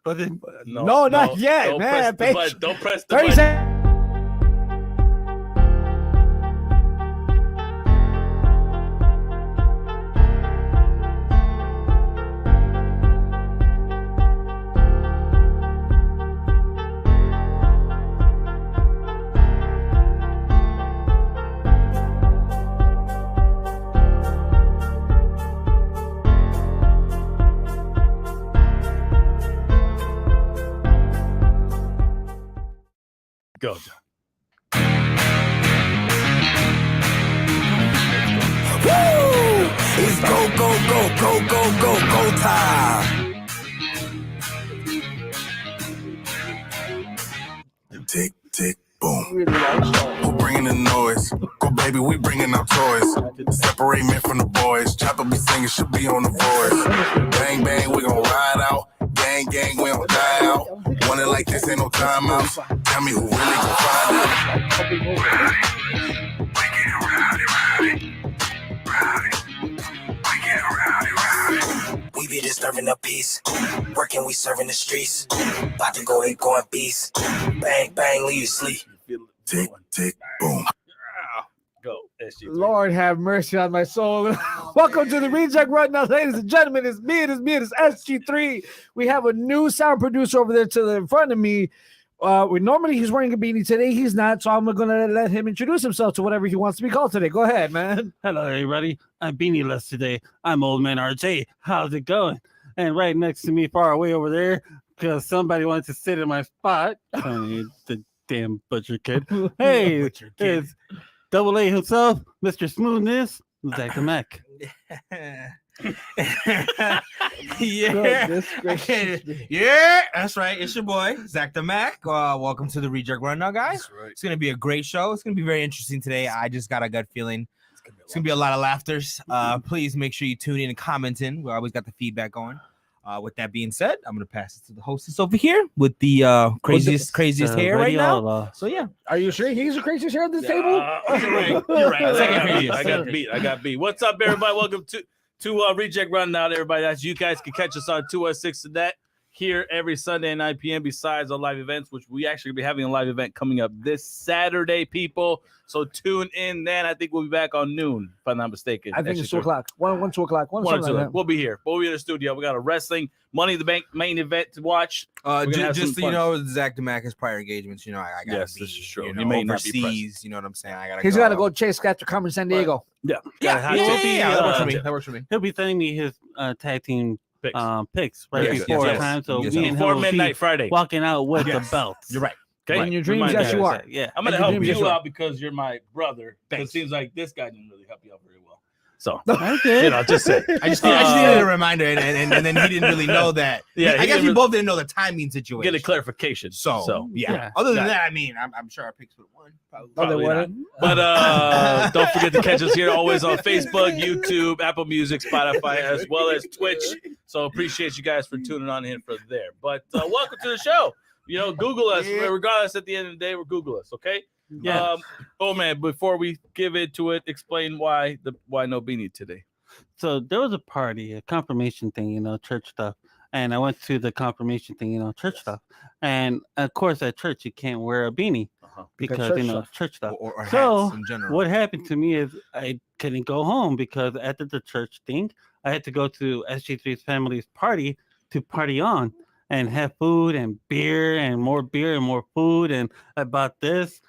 button? No, not yet, man. Don't press the 30 button. seconds. Go. Woo! It's go time. Tick, tick, boom. Who bringing the noise? Go, baby, we bringing our toys. Separate men from the boys. Chopper be singing, should be on the voice. Bang, bang, we gon' ride out. Gang, gang, we don't die out. Want it like this, ain't no timeouts. Tell me who really can find out. We get rowdy. We get rowdy. We be disturbing the peace. Working, we serving the streets. About to go and going beast. Bang, bang, leave you sleep. Tick, tick, boom. Go. SG3. Lord have mercy on my soul. Welcome to the ReJect Rundown, ladies and gentlemen. It's me, it is SG3. We have a new sound producer over there to the front of me. Normally he's wearing a beanie. Today he's not, so I'm going to let him introduce himself to whatever he wants to be called today. Go ahead, man. Hello, everybody. I'm Beanie-less today. I'm Old Man RJ. How's it going? And right next to me, far away over there, because somebody wanted to sit in my spot. The damn butcher kid. Hey, it's Double A himself, Mr. Smoothness, Zach the Mac. Yeah, that's right. It's your boy Zach the Mac. Welcome to the ReJect Rundown, guys. Right. It's gonna be a great show. It's gonna be very interesting today. I just got a gut feeling. It's gonna be a lot of laughters. Please make sure you tune in and comment in. We always got the feedback going. With that being said, I'm gonna pass it to the hostess over here with the craziest hair right now. So yeah, Are you sure he's the craziest hair at this table? you're right. Second craziest. I got beat. What's up, everybody? Welcome to ReJect Rundown, everybody. That's you guys can catch us on 216 Net here every Sunday at 9 p.m. Besides our live events, which we actually be having a live event coming up this Saturday, people. So tune in then. I think we'll be back on noon, if I'm not mistaken. I think it's 2 o'clock. 1, 2 o'clock. One One or something two. like that. We'll be here. We'll be in the studio. We got a wrestling Money in the Bank main event to watch. Just so you know, Zach the Mac has prior engagements. You know, I gotta Yes, be, this is true. You He know, may not be present. overseas. You know what I'm saying? He's got to go chase Scott Carmen San Diego. Yeah. Yeah, that works for me. uh, That works for me. He'll be sending me his tag team Picks. picks right Yes, before yes, time. So yes. me and him Before will midnight be Friday. walking out with Yes. the belts. You're right. Okay. In your dreams, Remind yes, you you guys are. that. Yeah. I'm gonna In your help dreams, yes, you you are. out because you're my brother. It seems like this guy didn't really help you out very well. So Okay. you know, just say. I just needed a reminder, and then he didn't really know that. Yeah, I he guess didn't we really- both didn't know the timing situation. Get a clarification. So yeah. yeah. Other than Got it. that, I mean, I'm sure our picks would have won. No, they Probably wouldn't. But don't forget to catch us here always on Facebook, YouTube, Apple Music, Spotify, as well as Twitch. So appreciate you guys for tuning on in for there. But welcome to the show. You know, Google us. Regardless, at the end of the day, we're Google us, okay? Yeah. Oh man, before we give into it, explain why no beanie today. So there was a party, a confirmation thing, you know, church stuff. And I went to the confirmation thing, you know, church stuff. And of course, at church, you can't wear a beanie because church you know, stuff. church stuff. Or So, hats in general. What happened to me is I couldn't go home because after the church thing, I had to go to SG3's family's party to party on and have food and beer and more food. And I bought this,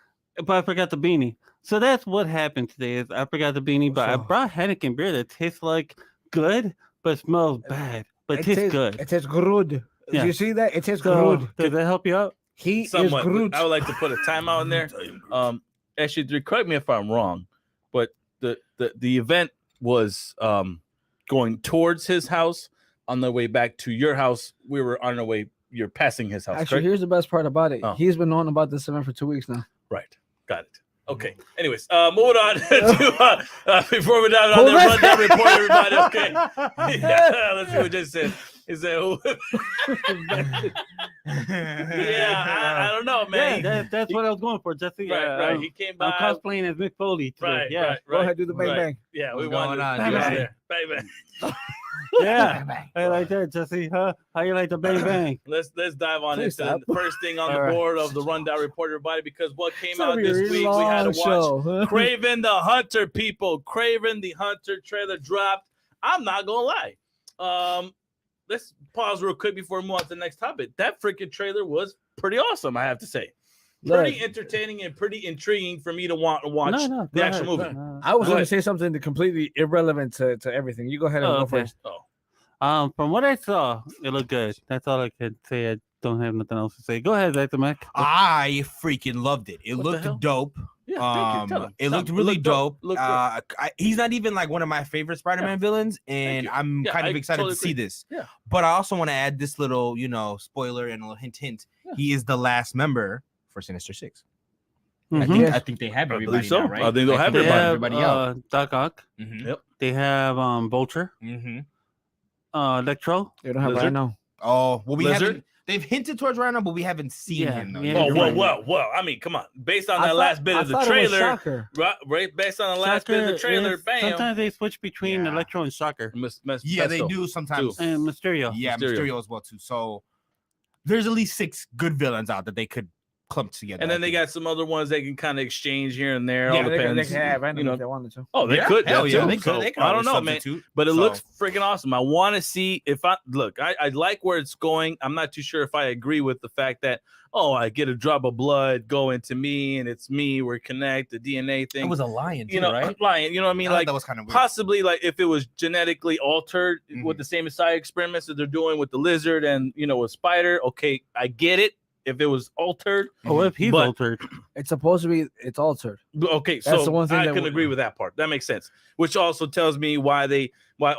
but I forgot the beanie. So that's what happened today is I forgot the beanie, but I brought Heineken beer that tastes like good, but smells bad, but tastes good. It tastes good. Yeah. Do you see that? It tastes So, good. does that help you out? He Somewhat. is Groot. I would like to put a timeout in there. Actually, correct me if I'm wrong, but the event was going towards his house. On the way back to your house, we were on our way. You're passing his house. Actually, correct? here's the best part about it. Oh. He's been knowing about this event for 2 weeks now. Right. Got it. Okay. Anyways, moving on to before we dive on that rundown report, everybody. Okay. Yeah, let's see what Jay said. He said, I don't know, man. Yeah, that's what I was going for. Jesse. Right. He came by. I'm cosplaying as Mick Foley today. Right. Yeah. Right. Go ahead, do the bang bang. Yeah, we What's wanted going to on, do guys? there. Bang bang. Yeah, I like that, Jesse. Huh? How you like the bang bang? Let's dive on Please into stop. the first thing on the All right. board of the rundown report, everybody, because what came It's out gonna be a this really week, we had to long watch show. Craven the Hunter, people. Craven the Hunter trailer dropped. I'm not gonna lie. Let's pause real quick before we move on to the next topic. That freaking trailer was pretty awesome, I have to say. Pretty Look, entertaining and pretty intriguing for me to want to watch No, go the actual ahead, movie. no. I was Go going to ahead. say something completely irrelevant to everything. You go ahead and Oh, go okay. first. Oh, From what I saw, it looked good. That's all I can say. I don't have nothing else to say. Go ahead, Dr. Mac. I freaking loved it. It What the hell? looked dope. yeah. Thank you. Tell him. It looked Tell him. really dope. Looked good. He's not even like one of my favorite Spider-Man villains, and you. I'm Yeah, kind of I excited totally to see agree. this. Yeah. But I also want to add this little, spoiler and a little hint. Yeah. He is the last member for Sinister Six. Mhm. I think they have I believe everybody so. now, right? I think they'll have They everybody. have out. Doc Ock. Mm-hmm. Yep. They have Vulture, Mm-hmm. Electro. They don't have Lizard? Rhino. Oh, well, we Lizard? haven't. They've hinted towards Rhino, but we haven't seen Yeah, him though. yeah. yet. Well. I mean, come on. Based on that last bit of the it was trailer, Shocker. right? Based on the last bit of the Shocker trailer, is- bam. Sometimes they switch between Yeah. Electro and Shocker Yeah, they Pesto. do sometimes. and Mysterio. Yeah, Mysterio. Mysterio as well too. So there's at least 6 good villains out that they could clump together. And I then they think. got some other ones they can kind of exchange here and there. Yeah, all They depends. can have Rhino you know. if they wanted to. Oh, they Yeah, could. hell that yeah, too. they could. So, They could I don't always know, man. substitute. But it So- looks freaking awesome. I want to see if I look. I like where it's going. I'm not too sure if I agree with the fact that I get a drop of blood go into me and it's me. We're connect the DNA thing. It was a lion, too, you know, right? lying. You know what I mean? I thought Like that was kind of weird. possibly like if it was genetically altered Mhm. with the same side experiments that they're doing with the lizard and with spider. Okay, I get it. If it was altered, Oh, if he's But- altered. It's supposed to be. It's altered. okay, That's so the one thing I that can we- agree with that part. That makes sense. Which also tells me why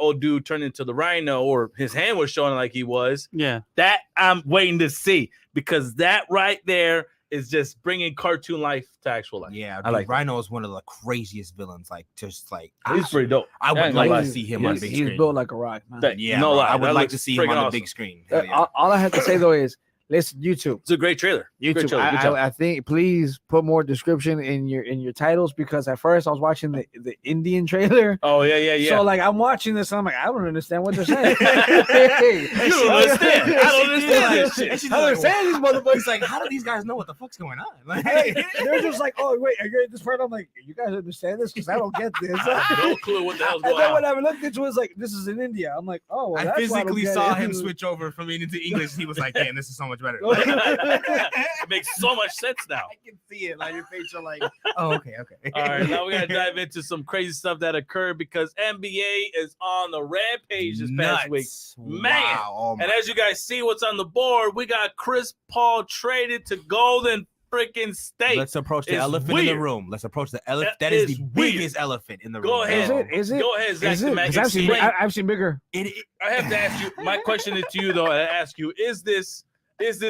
old dude turned into the Rhino or his hand was showing like he was. Yeah. That I'm waiting to see because that right there is just bringing cartoon life to actual life. Yeah, I like that. Rhino is one of the craziest villains. Like, just like He's pretty dope. I Yeah, would I ain't like gonna to lie. see him Yes. on the big He's screen. built like a rock, man. That- Yeah, no bro, lie. I would That like looks to see him friggin' on the awesome. big screen. Hell yeah. All I have to say though is, listen, YouTube. It's a great trailer. Great YouTube. trailer. Good job. I think please put more description in your titles because at first I was watching the Indian trailer. Oh yeah. So like I'm watching this, and I'm like, I don't understand what they're saying. You don't understand. I don't understand this shit. And she's I don't like, understand these motherfuckers. It's like, how do these guys know what the fuck's going on? Like, They're just like, oh wait, I get this part. I'm like, you guys understand this because I don't get this. I have no clue what the hell's And going then when on. I looked into it, it's like this is in India. I'm like, oh, well, I that's why don't physically get saw it. him switch over from Indian to English. He was like, damn, this is so much better. It makes so much sense now. I can see it. Like your face, you're like, oh, okay. All right, now we gotta dive into some crazy stuff that occurred because NBA is on the rampage this past week. Man. Wow. Oh my And as you guys see what's on the board, we got Chris Paul traded to Golden freaking State. Let's approach the It's elephant in the weird. room. Let's approach the elephant. That That is is the weird. biggest elephant in the Go room. ahead. Is it? Go ahead, Zach. Is it? Mac, 'Cause explain. I've seen bigger. I have to ask you. My question is to you though. I ask you: Is this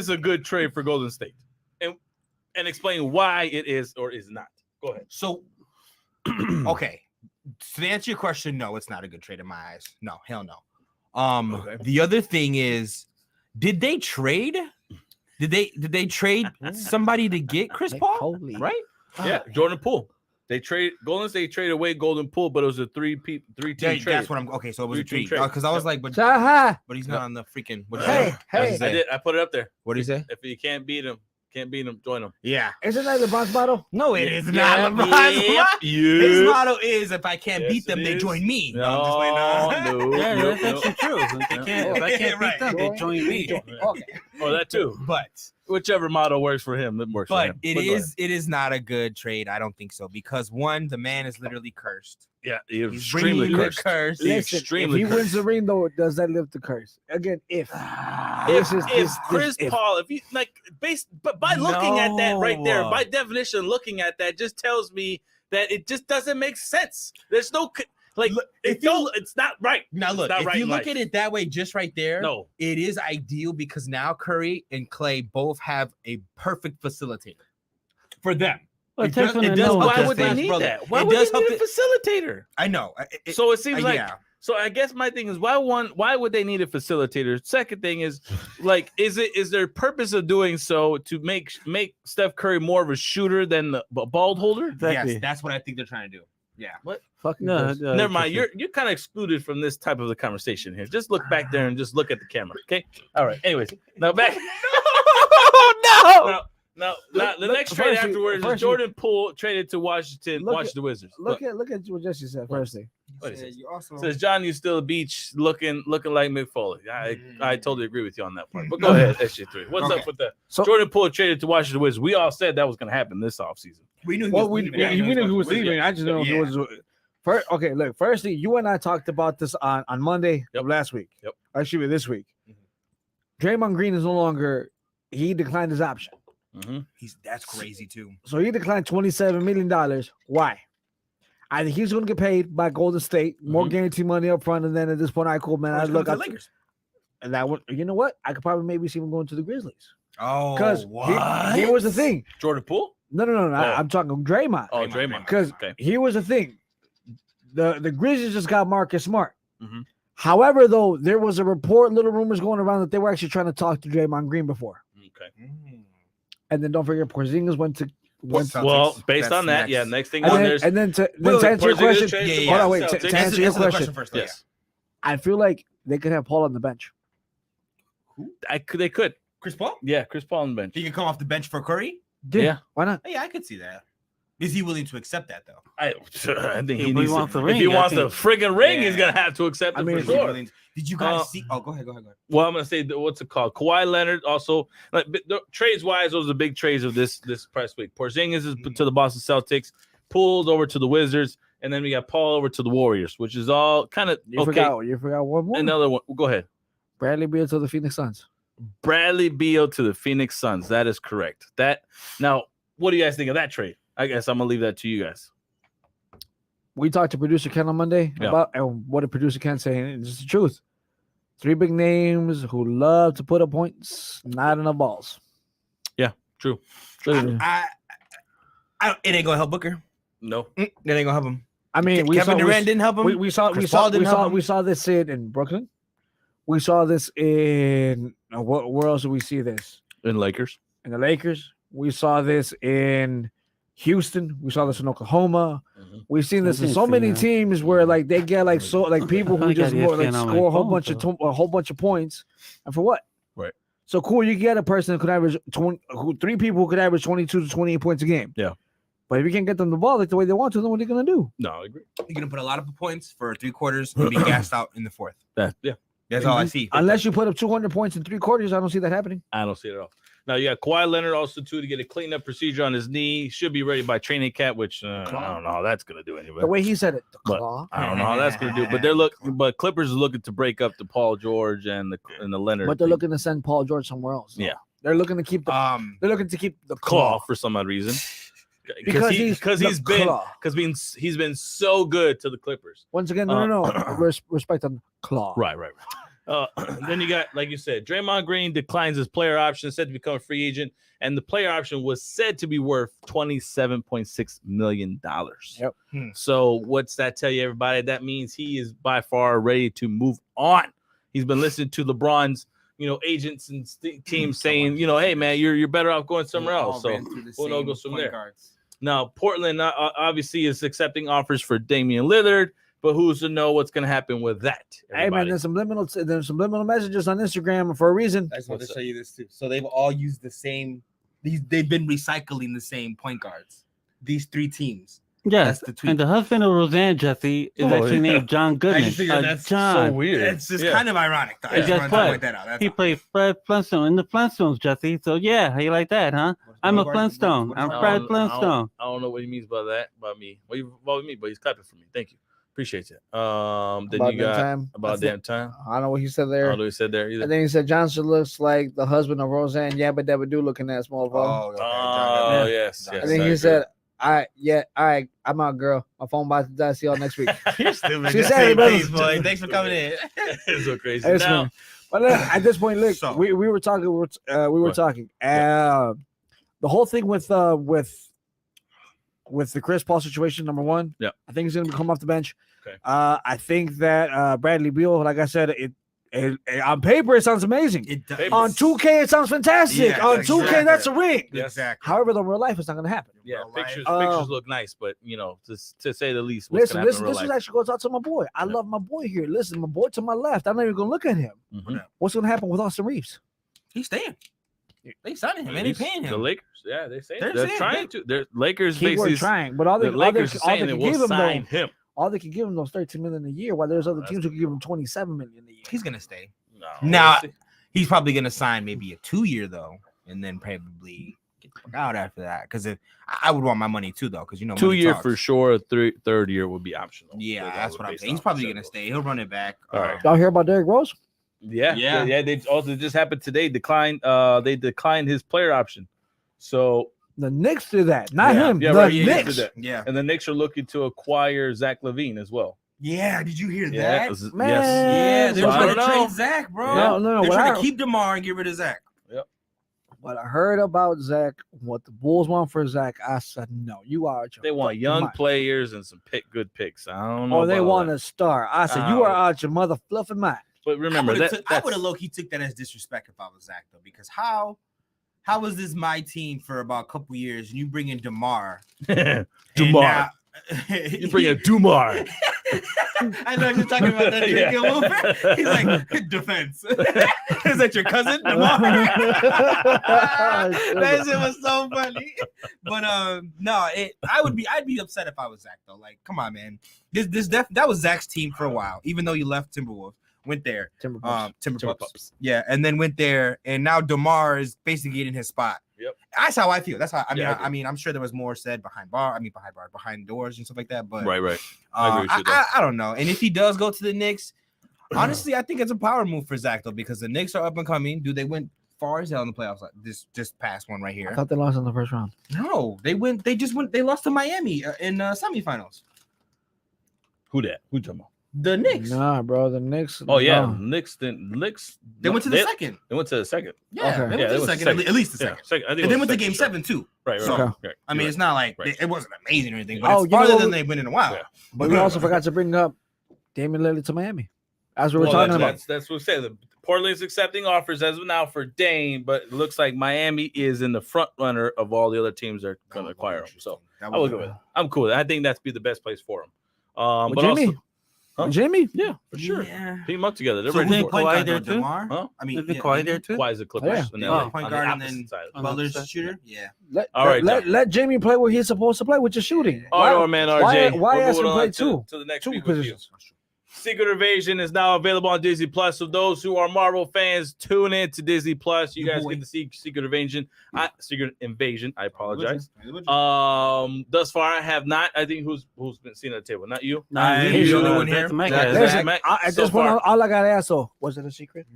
a good trade for Golden State? And explain why it is or is not. Go ahead. So, okay. To answer your question, no, it's not a good trade in my eyes. No, hell no. Okay. The other thing is, did they trade? Did they trade somebody to get Chris Paul? Holy. Right? Yeah, Jordan Poole. They trade Golden State traded away Golden Poole, but it was a three-team Yeah, trade. that's what I'm. Okay, so it was a Three-team trade trade. because I was like, but Zaha. he's not on the freaking. What Hey, hey. I did. I put it up there. What did he say? If you can't beat him, join him. Yeah. Isn't that LeBron's motto? No, it Yeah, is yeah, not LeBron's yeah, motto. yeah. His motto is, if I can't Yes, beat them, it they is. join me. No, I'm just like, no, Yeah, no, that's no. actually true. If I can't Right. beat them, they join me. Okay. Oh, that too. But Whichever motto works for him, that works for but him. it go is not a good trade. I don't think so because one, the man is literally cursed. ahead. Yeah, He's extremely bringing the cursed. curse. He's Listen, extremely if he wins cursed. the ring, though, does that lift the curse? Again, if. If Chris Paul, if you like, but by looking at that right there, No. by definition, looking at that just tells me that it just doesn't make sense. There's no like, Look, if it's not right. Now look, not if right you in look life. at it that way, just right there, No, it is ideal because now Curry and Clay both have a perfect facilitator for them. Well, It does- Texan it and does Noah help why their would they fast need brother. that? Why It would does they help need a facilitator? I know. So it seems like yeah. So I guess my thing is why would they need a facilitator? Second thing is like is there purpose of doing so to make Steph Curry more of a shooter than the ball holder? Exactly. Yes, that's what I think they're trying to do. Yeah. What? Fucking No, Chris. Never mind. You're kind of excluded from this type of the conversation here. Just look back there and just look at the camera. Okay. All right. Anyways, now back. no. No. The next trade afterwards is Jordan Poole traded to Washington. Washington Wizards. Look at what Jesse said. First thing. What is it? You also Says John, you still a beach looking like Mick Foley. I totally agree with you on that part. But go ahead, SG3. What's up with the Jordan Poole traded to Washington Wizards? We all said that was going to happen this offseason. we knew. Well, we knew who was leaving. I just don't know if it was. First, okay, look. Firstly, you and I talked about this on Monday of last week. Yep. Actually, this week. Draymond Green is no longer. He declined his option. Mm-hmm. That's crazy too. So he declined $27 million. Why? I think he's going to get paid by Golden State, more guaranteed money up front, and then at this point, I cool, man. I look at Lakers. And that one, you know what? I could probably maybe see him going to the Grizzlies. Oh, Because here was the thing. Jordan Poole? No. I'm talking Draymond. Oh, Draymond. Because here was the thing. The Grizzlies just got Marcus Smart. Mm-hmm. However, though, there was a report, little rumors going around that they were actually trying to talk to Draymond Green before. Okay. And then don't forget, Porzingis went to. Well, based on that, next thing And on then, there's and then to answer your question, hold on, wait. To Celtics. answer your question, first. Yes, I feel like they could have Paul on the bench. they could. Chris Paul. Yeah, Chris Paul on the bench. He can come off the bench for Curry. Yeah. Why not? Yeah, I could see that. Is he willing to accept that though? I think If he he needs wants to, the if ring, he I wants the think. friggin' ring, Yeah. he's gonna have to accept I it mean, for sure. Did you guys see? Oh, go ahead. Well, I'm gonna say what's it called? Kawhi Leonard also trades wise. Those are the big trades of this press week. Porzingis is to the Boston Celtics, Poole's over to the Wizards, and then we got Paul over to the Warriors, which is all kind of You forgot one more. Another one. Go ahead. Bradley Beal to the Phoenix Suns. Bradley Beal to the Phoenix Suns. That is correct. Now, what do you guys think of that trade? I guess I'm gonna leave that to you guys. We talked to producer Ken on Monday about what did producer Ken say, and it's the truth. 3 big names who love to put up points, not enough balls. Yeah, true. Literally. It ain't gonna help Booker. No. It ain't gonna help him. I mean, Kevin Durant didn't help him. We saw this in Brooklyn. We saw this in where else did we see this? In Lakers. In the Lakers. We saw this in Houston. We saw this in Oklahoma. Mm-hmm. We've seen this in so many teams where like they get like people who just more, like score a whole bunch of points, and for what? Right. So cool, you get a person who could average 3 people who could average 22 to 28 points a game. Yeah. But if you can't get them the ball like the way they want to, then what are you gonna do? No, I agree. You're gonna put a lot of points for 3 quarters and be gassed out in the 4th. That's all I see. Unless you put up 200 points in 3 quarters, I don't see that happening. I don't see it at all. Now you got Kawhi Leonard also too to get a cleanup procedure on his knee. Should be ready by training camp, which I don't know how that's gonna do anyway. The way he said it, the But claw. I don't know how that's gonna do. But Clippers is looking to break up the Paul George and the Leonard. But they're looking to send Paul George somewhere else. Yeah. They're looking to keep the claw for some odd reason. Because he's been so good to the Clippers. Once again, no. Respect on claw. Right. Then you got, like you said, Draymond Green declines his player option, said to become a free agent, and the player option was said to be worth $27.6 million. Yep. So what's that tell you, everybody? That means he is by far ready to move on. He's been listening to LeBron's, agents and teams saying, hey man, you're better off going somewhere else. So we'll go from there. Now Portland obviously is accepting offers for Damian Lillard. But who's to know what's going to happen with that? Everybody? Hey man, there's some liminal messages on Instagram for a reason. I just want to show you this too. So they've all used the same. They've been recycling the same point guards. These 3 teams. Yes, that's the tweet. And the husband of Roseanne, Jesse, is actually named John Goodman. That's John. so weird. It's just kind of ironic. Though. Hey, guess what? He played Fred Flintstone in the Flintstones, Jesse. So yeah, how you like that, huh? I'm a Flintstone. I'm Fred Flintstone. I don't know what he means by that, about me. What you about me? But he's clapping for me. Thank you. Appreciate it. Then about you got time. About damn time. I don't know what he said there. I don't know what he said there either. And then he said Johnson looks like the husband of Roseanne. Yabba Dabba Do looking at small phone. Yes. And then he said, all right, I'm out, girl. My phone about to die. See y'all next week. You're stupid. She said it, boy. Thanks for coming in. It's so crazy. Now, but at this point, look, we were talking. We were talking. The whole thing with the Chris Paul situation, number one. Yeah. I think he's gonna come off the bench. Okay. I think that Bradley Beal, like I said, On paper, it sounds amazing. It does. On 2K, it sounds fantastic. Yeah, On exactly. 2K, that's a ring. Exactly. However, the real life is not going to happen. Yeah, Real life. pictures look nice, but to say the least, what's Listen, gonna happen in real this life? actually goes out to my boy. I love my boy here. Listen, my boy to my left. I'm not even going to look at him. Mhm. What's going to happen with Austin Reeves? He's staying. They signing him and they paying him. The Lakers, yeah, they're saying They're they're saying trying to. They're Lakers Keyword basically. trying, but all The Lakers are all they saying they can will give him sign though, him. all they can give him those $13 million a year, while there's other teams who can give him $27 million a year. He's gonna stay. No, Now we'll see. he's probably gonna sign maybe a 2-year though, and then probably get the fuck out after that. Because if I would want my money too though, because 2 money year talks. for sure. Third year would be optional. Yeah, That that's would what I'm based saying. He's off probably the gonna schedule. stay. He'll run it back. All right. Y'all hear about Derrick Rose? Yeah. They also just happened today. They declined his player option. So The Knicks did that, not Yeah, him. yeah, the right, yeah, he Knicks. did that. Yeah. and the Knicks are looking to acquire Zach LaVine as well. Yeah. Did you hear Yeah, that? Man. yes. Yeah, they're So I trying to don't know. trade Zach, bro. No, They're what trying I- to keep DeMar and get rid of Zach. What I heard about Zach, what the Bulls want for Zach, I said no. You are out your They want fucking young mind. players and some good picks. I don't know. Or they about want that. a star. I said you are out your mother fluffing mind. But remember I that's would have low key took that as disrespect if I was Zach though, because how was this my team for about a couple years and you bring in DeMar? Dumar. You bring in Dumar. I know you're talking about that drink a little bit. He's like defense. Is that your cousin DeMar? That shit was so funny. But no, I'd be upset if I was Zach though. Like, come on, man. That was Zach's team for a while, even though he left Timberwolves. Went there, Timberpups. Yeah, and then went there, and now DeMar is basically getting his spot. Yep. That's how I feel. That's how Yeah, I mean, I'm sure there was more said behind doors and stuff like that. But Right. I agree with you there. I don't know. And if he does go to the Knicks, honestly, I think it's a power move for Zach though, because the Knicks are up and coming. Dude, they went far as hell in the playoffs. Like this past one right I here. thought they lost in the first round. No, they went. They lost to Miami in semifinals. Who that? Who talking about? The Knicks. Nah, bro, the Knicks. Oh yeah, no. Knicks. They went to the second. They went to the second. Yeah, Okay. they went Yeah, to they the went second. to At least the Yeah, second. second. I think And it they was went to second, game sure. 7 too. Right. So, Right. I mean, You're it's not like Right. it wasn't amazing or anything, but Oh, it's you know farther what than we- they've been in a while. Yeah. But we also forgot to bring up Damian Lillard to Miami. As we were Well, talking about. that's what we said. Portland's accepting offers as of now for Dame, but it looks like Miami is in the front runner of all the other teams that are going to acquire him. So I will go with it. I'm cool with it. I think that's be the best place for him. With But Jimmy? also, Huh? Jimmy? yeah, for sure. Yeah. Team up together. They're So ready who's the for it. point Kawhi guard there though, too? DeMar? Huh? I mean, Isn't yeah, Kawhi there too? Why is the Clippers? Yeah. And Oh, then point on guard the and opposite then side. Butler's That's- shooter. Yeah. All right, let Jamie play what he's supposed to play, which is shooting. All right, man, RJ. why We're ask him moving play on two? to the next Two week with you. positions. Secret Invasion is now available on Disney Plus. So those who are Marvel fans, tune in to Disney Plus. You Good guys boy. get to see Secret Invasion. I apologize. Thus Thus far, I have not. I think who's been seen at the table? Not you. Nah, He's you, the only uh, one here. that's Mac Zach- has Zach- it. Listen, Mac, at so this point, far. all I got to ask, so was it a secret?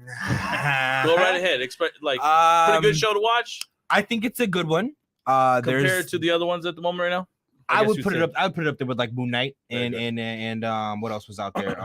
Go right ahead. Expect pretty good show to watch I think it's a good one. compared There's to the other ones at the moment right now. I guess would you put it say. up. I would put it up there with like Moon Knight Very and what else was out there?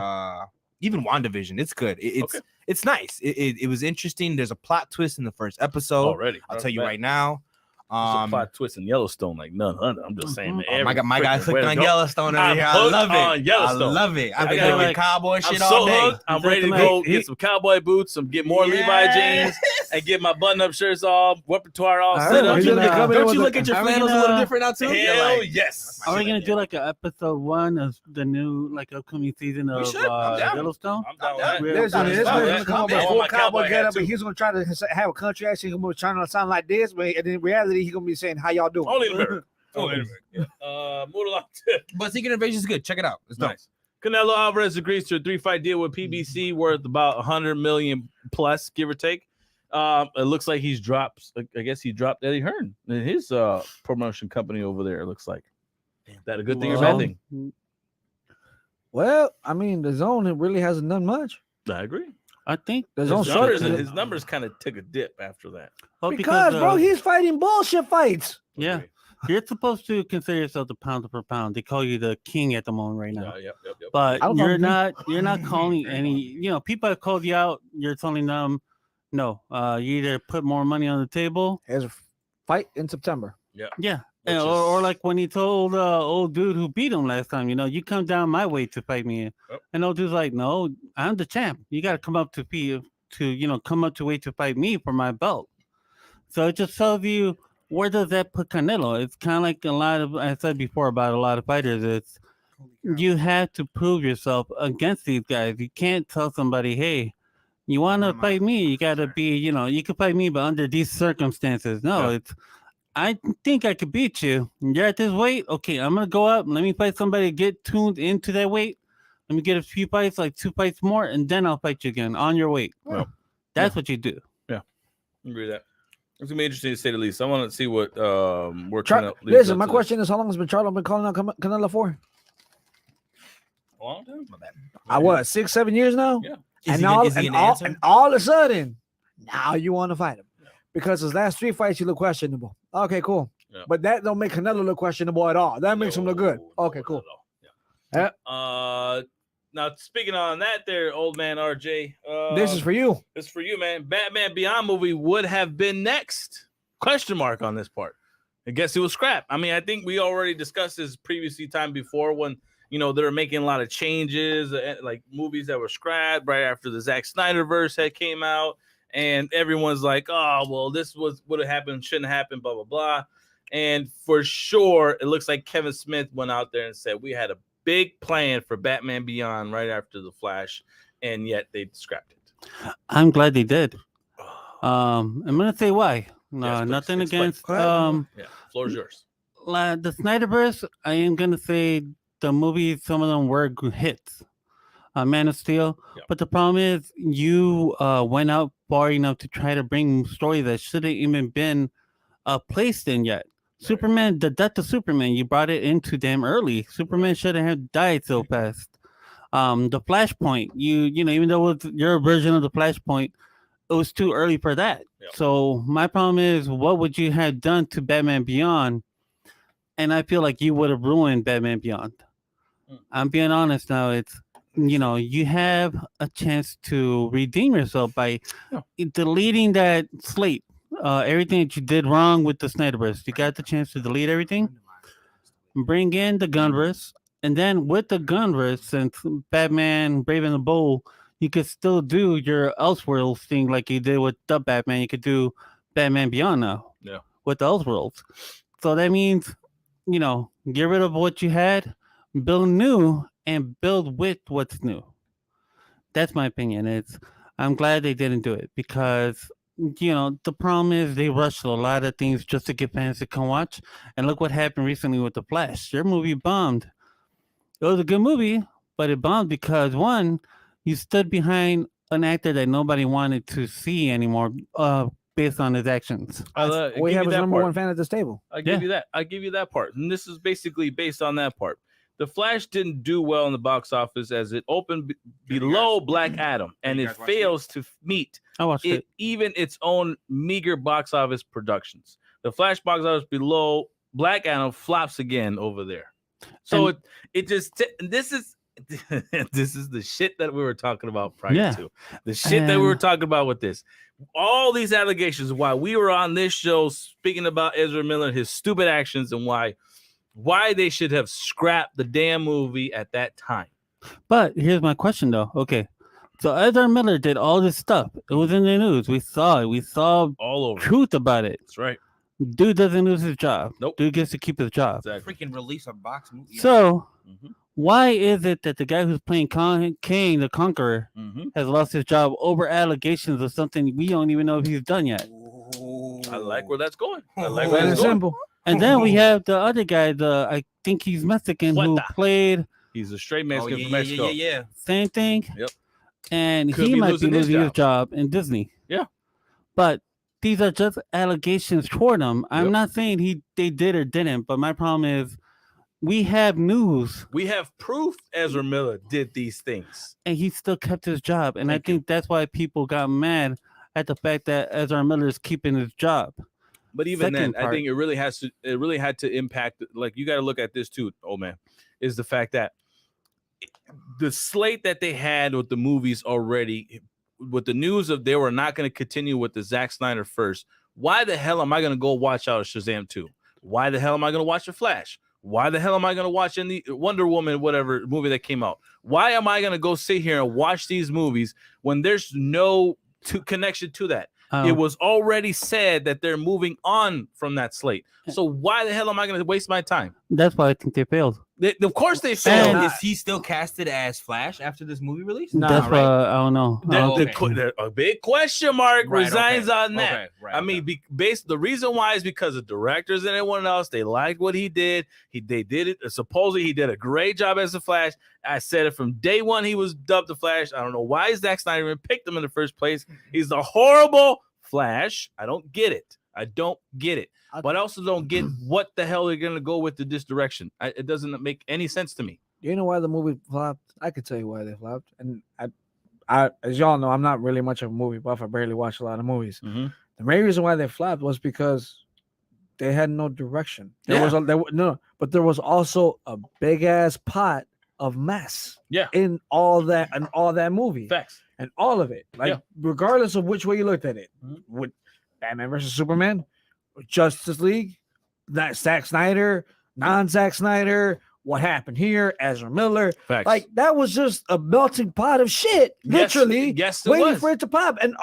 Even WandaVision. It's good. It's nice. It was interesting. There's a plot twist in the first episode. Already, I'll tell you right now. There's a plot twist in Yellowstone like none other. I'm just saying, man. Oh, my every guy freaking clicked way to on go. Yellowstone over I'm here. I hooked love it. on Yellowstone. I love it. I've I been got doing like- cowboy I'm shit so all day. hooked. I'm ready to go get some cowboy boots, get more Levi jeans, and get my button-up shirts all repertoire all I set know, up. he's Don't gonna come in Don't with you the- look at your Are we flannels a gonna- little different now too? You're Hell like, yes. Are we gonna do like an episode 1 of the new upcoming season of should. I'm down. Yellowstone? I'm down I'm with down. that. Listen, That's this fine. man's That's gonna come up fine. with I full want my cowboy cowboy get hat, up, and too. he's gonna try to have a country accent. He's gonna be trying to sound like this, but and in reality, he's gonna be saying, "How y'all doing?" Only in America. Only in America. Move along to But Secret Invasion is good. Check it out. It's dope. nice. Canelo Alvarez agrees to a 3-fight deal with PBC worth about 100 million plus, give or take. It looks like he's dropped. I guess he dropped Eddie Hearn in his promotion company over there. It looks like. That a good thing or bad thing? Well, I mean, the zone it really hasn't done much. I agree. I think The His zone numbers, sucks. his numbers kind of took a dip after that. well, Because, bro, he's fighting bullshit fights. yeah, you're supposed to consider yourself the pound per pound. They call you the king at the moment right now. Yep. But I don't you're know. not calling any, people have called you out. You're telling them, no, you either put more money on the table. There's a fight in September. Yeah. And, or like when he told old dude who beat him last time, you come down my way to fight me. Yep. And old dude's like, no, I'm the champ. You got to come up come up to weight to fight me for my belt. So it just tells you, where does that put Canelo? It's kind of like a lot of, I said before about a lot of fighters. It's you have to prove yourself against these guys. You can't tell somebody, hey, you want to fight me? You got to be, you can fight me, but under these circumstances. No, Yeah. it's, I think I could beat you. You're at this weight. Okay, I'm going to go up. Let me fight somebody, get tuned into that weight. Let me get a few fights, like 2 fights more, and then I'll fight you again on your weight. Well, That's what you do. I agree with that. It's gonna be interesting to say the least. I want to see what we're Listen, my question is, how long has Charlo been calling out Canelo for? A long time. I was 6, 7 years now. Yeah. And all of a sudden, now you want to fight him because his last 3 fights you look questionable. Okay, cool. Yeah. But that don't make Canelo look questionable at all. That makes him look good. Okay, cool. Yeah. Now speaking on that, there, old man RJ. This is for you. This is for you, man. Batman Beyond movie would have been next. Question mark on this part. I guess it was scrapped. I mean, I think we already discussed this previously time before when they were making a lot of changes, like movies that were scrapped right after the Zack Snyderverse had came out, and everyone's like, "Oh, well, this would have happened, shouldn't happen, blah blah blah." And for sure, it looks like Kevin Smith went out there and said we had a big plan for Batman Beyond right after the Flash, and yet they scrapped it. I'm glad they did. I'm gonna say why. No, Yes, nothing explain. against Yeah, floor is yours. the Snyderverse. I am gonna say the movies, some of them were good hits. Man of Steel, but the problem is you went out far enough to try to bring stories that shouldn't even been placed in yet. Right. Superman, the death of Superman, you brought it in too damn early. Superman shouldn't have died so fast. The Flashpoint, even though it was your version of the Flashpoint, it was too early for that. Yep. So my problem is, what would you have done to Batman Beyond? And I feel like you would have ruined Batman Beyond. I'm being honest now. It's, you have a chance to redeem yourself by deleting that slate. Everything that you did wrong with the Snyderverse, you got the chance to delete everything, bring in the Gunverse, and then with the Gunverse, since Batman Brave and the Bold, you could still do your Elseworlds thing like you did with the Batman. You could do Batman Beyond now, with the Elseworlds. So that means, get rid of what you had, build new, and build with what's new. That's my opinion. I'm glad they didn't do it because the problem is they rushed a lot of things just to get fans to come watch. And look what happened recently with The Flash. Your movie bombed. It was a good movie, but it bombed because, one, you stood behind an actor that nobody wanted to see anymore based on his actions. We have his number one fan at this table. I give you that. I give you that part. And this is basically based on that part. The Flash didn't do well in the box office as it opened below Black Adam, and it fails to meet even its own meager box office productions. The Flash box office below Black Adam flops again over there. So this is the shit that we were talking about prior to. The shit that we were talking about with this. All these allegations, why we were on this show speaking about Ezra Miller, his stupid actions, and why they should have scrapped the damn movie at that time. But here's my question, though. Okay, so Ezra Miller did all this stuff. It was in the news. We saw it. We saw all over truth about it. That's right. Dude doesn't lose his job. Nope. Dude gets to keep his job. Exactly. Freaking release a box movie. So why is it that the guy who's playing Kang the Conqueror has lost his job over allegations of something we don't even know if he's done yet? I like where that's going. I like where that's simple. going. And then we have the other guy, I think he's Mexican, who played. He's a straight Mexican from Mexico. Yeah. Same thing. Yep. And he might be losing his job in Disney. Yeah. But these are just allegations toward him. I'm not saying they did or didn't, but my problem is we have news. We have proof Ezra Miller did these things. And he still kept his job. And I think that's why people got mad at the fact that Ezra Miller is keeping his job. But even then, I think it really had to impact. Like, you got to look at this too, old man, is the fact that the slate that they had with the movies already, with the news of they were not going to continue with the Zack Snyder first. Why the hell am I going to go watch out Shazam 2? Why the hell am I going to watch The Flash? Why the hell am I going to watch any Wonder Woman, whatever movie that came out? Why am I going to go sit here and watch these movies when there's no connection to that? It was already said that they're moving on from that slate. So why the hell am I going to waste my time? That's why I think they failed. Of course they So failed. is he still casted as Flash after this movie release? No, That's why I don't know. A big question mark Right, resides okay. on that. Okay, right, I mean, the reason why is because the directors and everyone else, they liked what he did. They did it. Supposedly, he did a great job as the Flash. I said it from day one. He was dubbed the Flash. I don't know why Zack Snyder even picked him in the first place. He's the horrible Flash. I don't get it. But I also don't get what the hell they're going to go with in this direction. It doesn't make any sense to me. You know why the movie flopped? I could tell you why they flopped. And I as y'all know, I'm not really much of a movie buff. I barely watch a lot of movies. Mm-hmm. The main reason why they flopped was because they had no direction. There was also a big ass pot of mess. Yeah. In all that movie. Facts. And all of it. Like regardless of which way you looked at it. With Batman versus Superman, Justice League, that Zack Snyder, non-Zack Snyder, what happened here, Ezra Miller. Facts. Like that was just a melting pot of shit, literally. Yes, it waiting was. for it to pop. And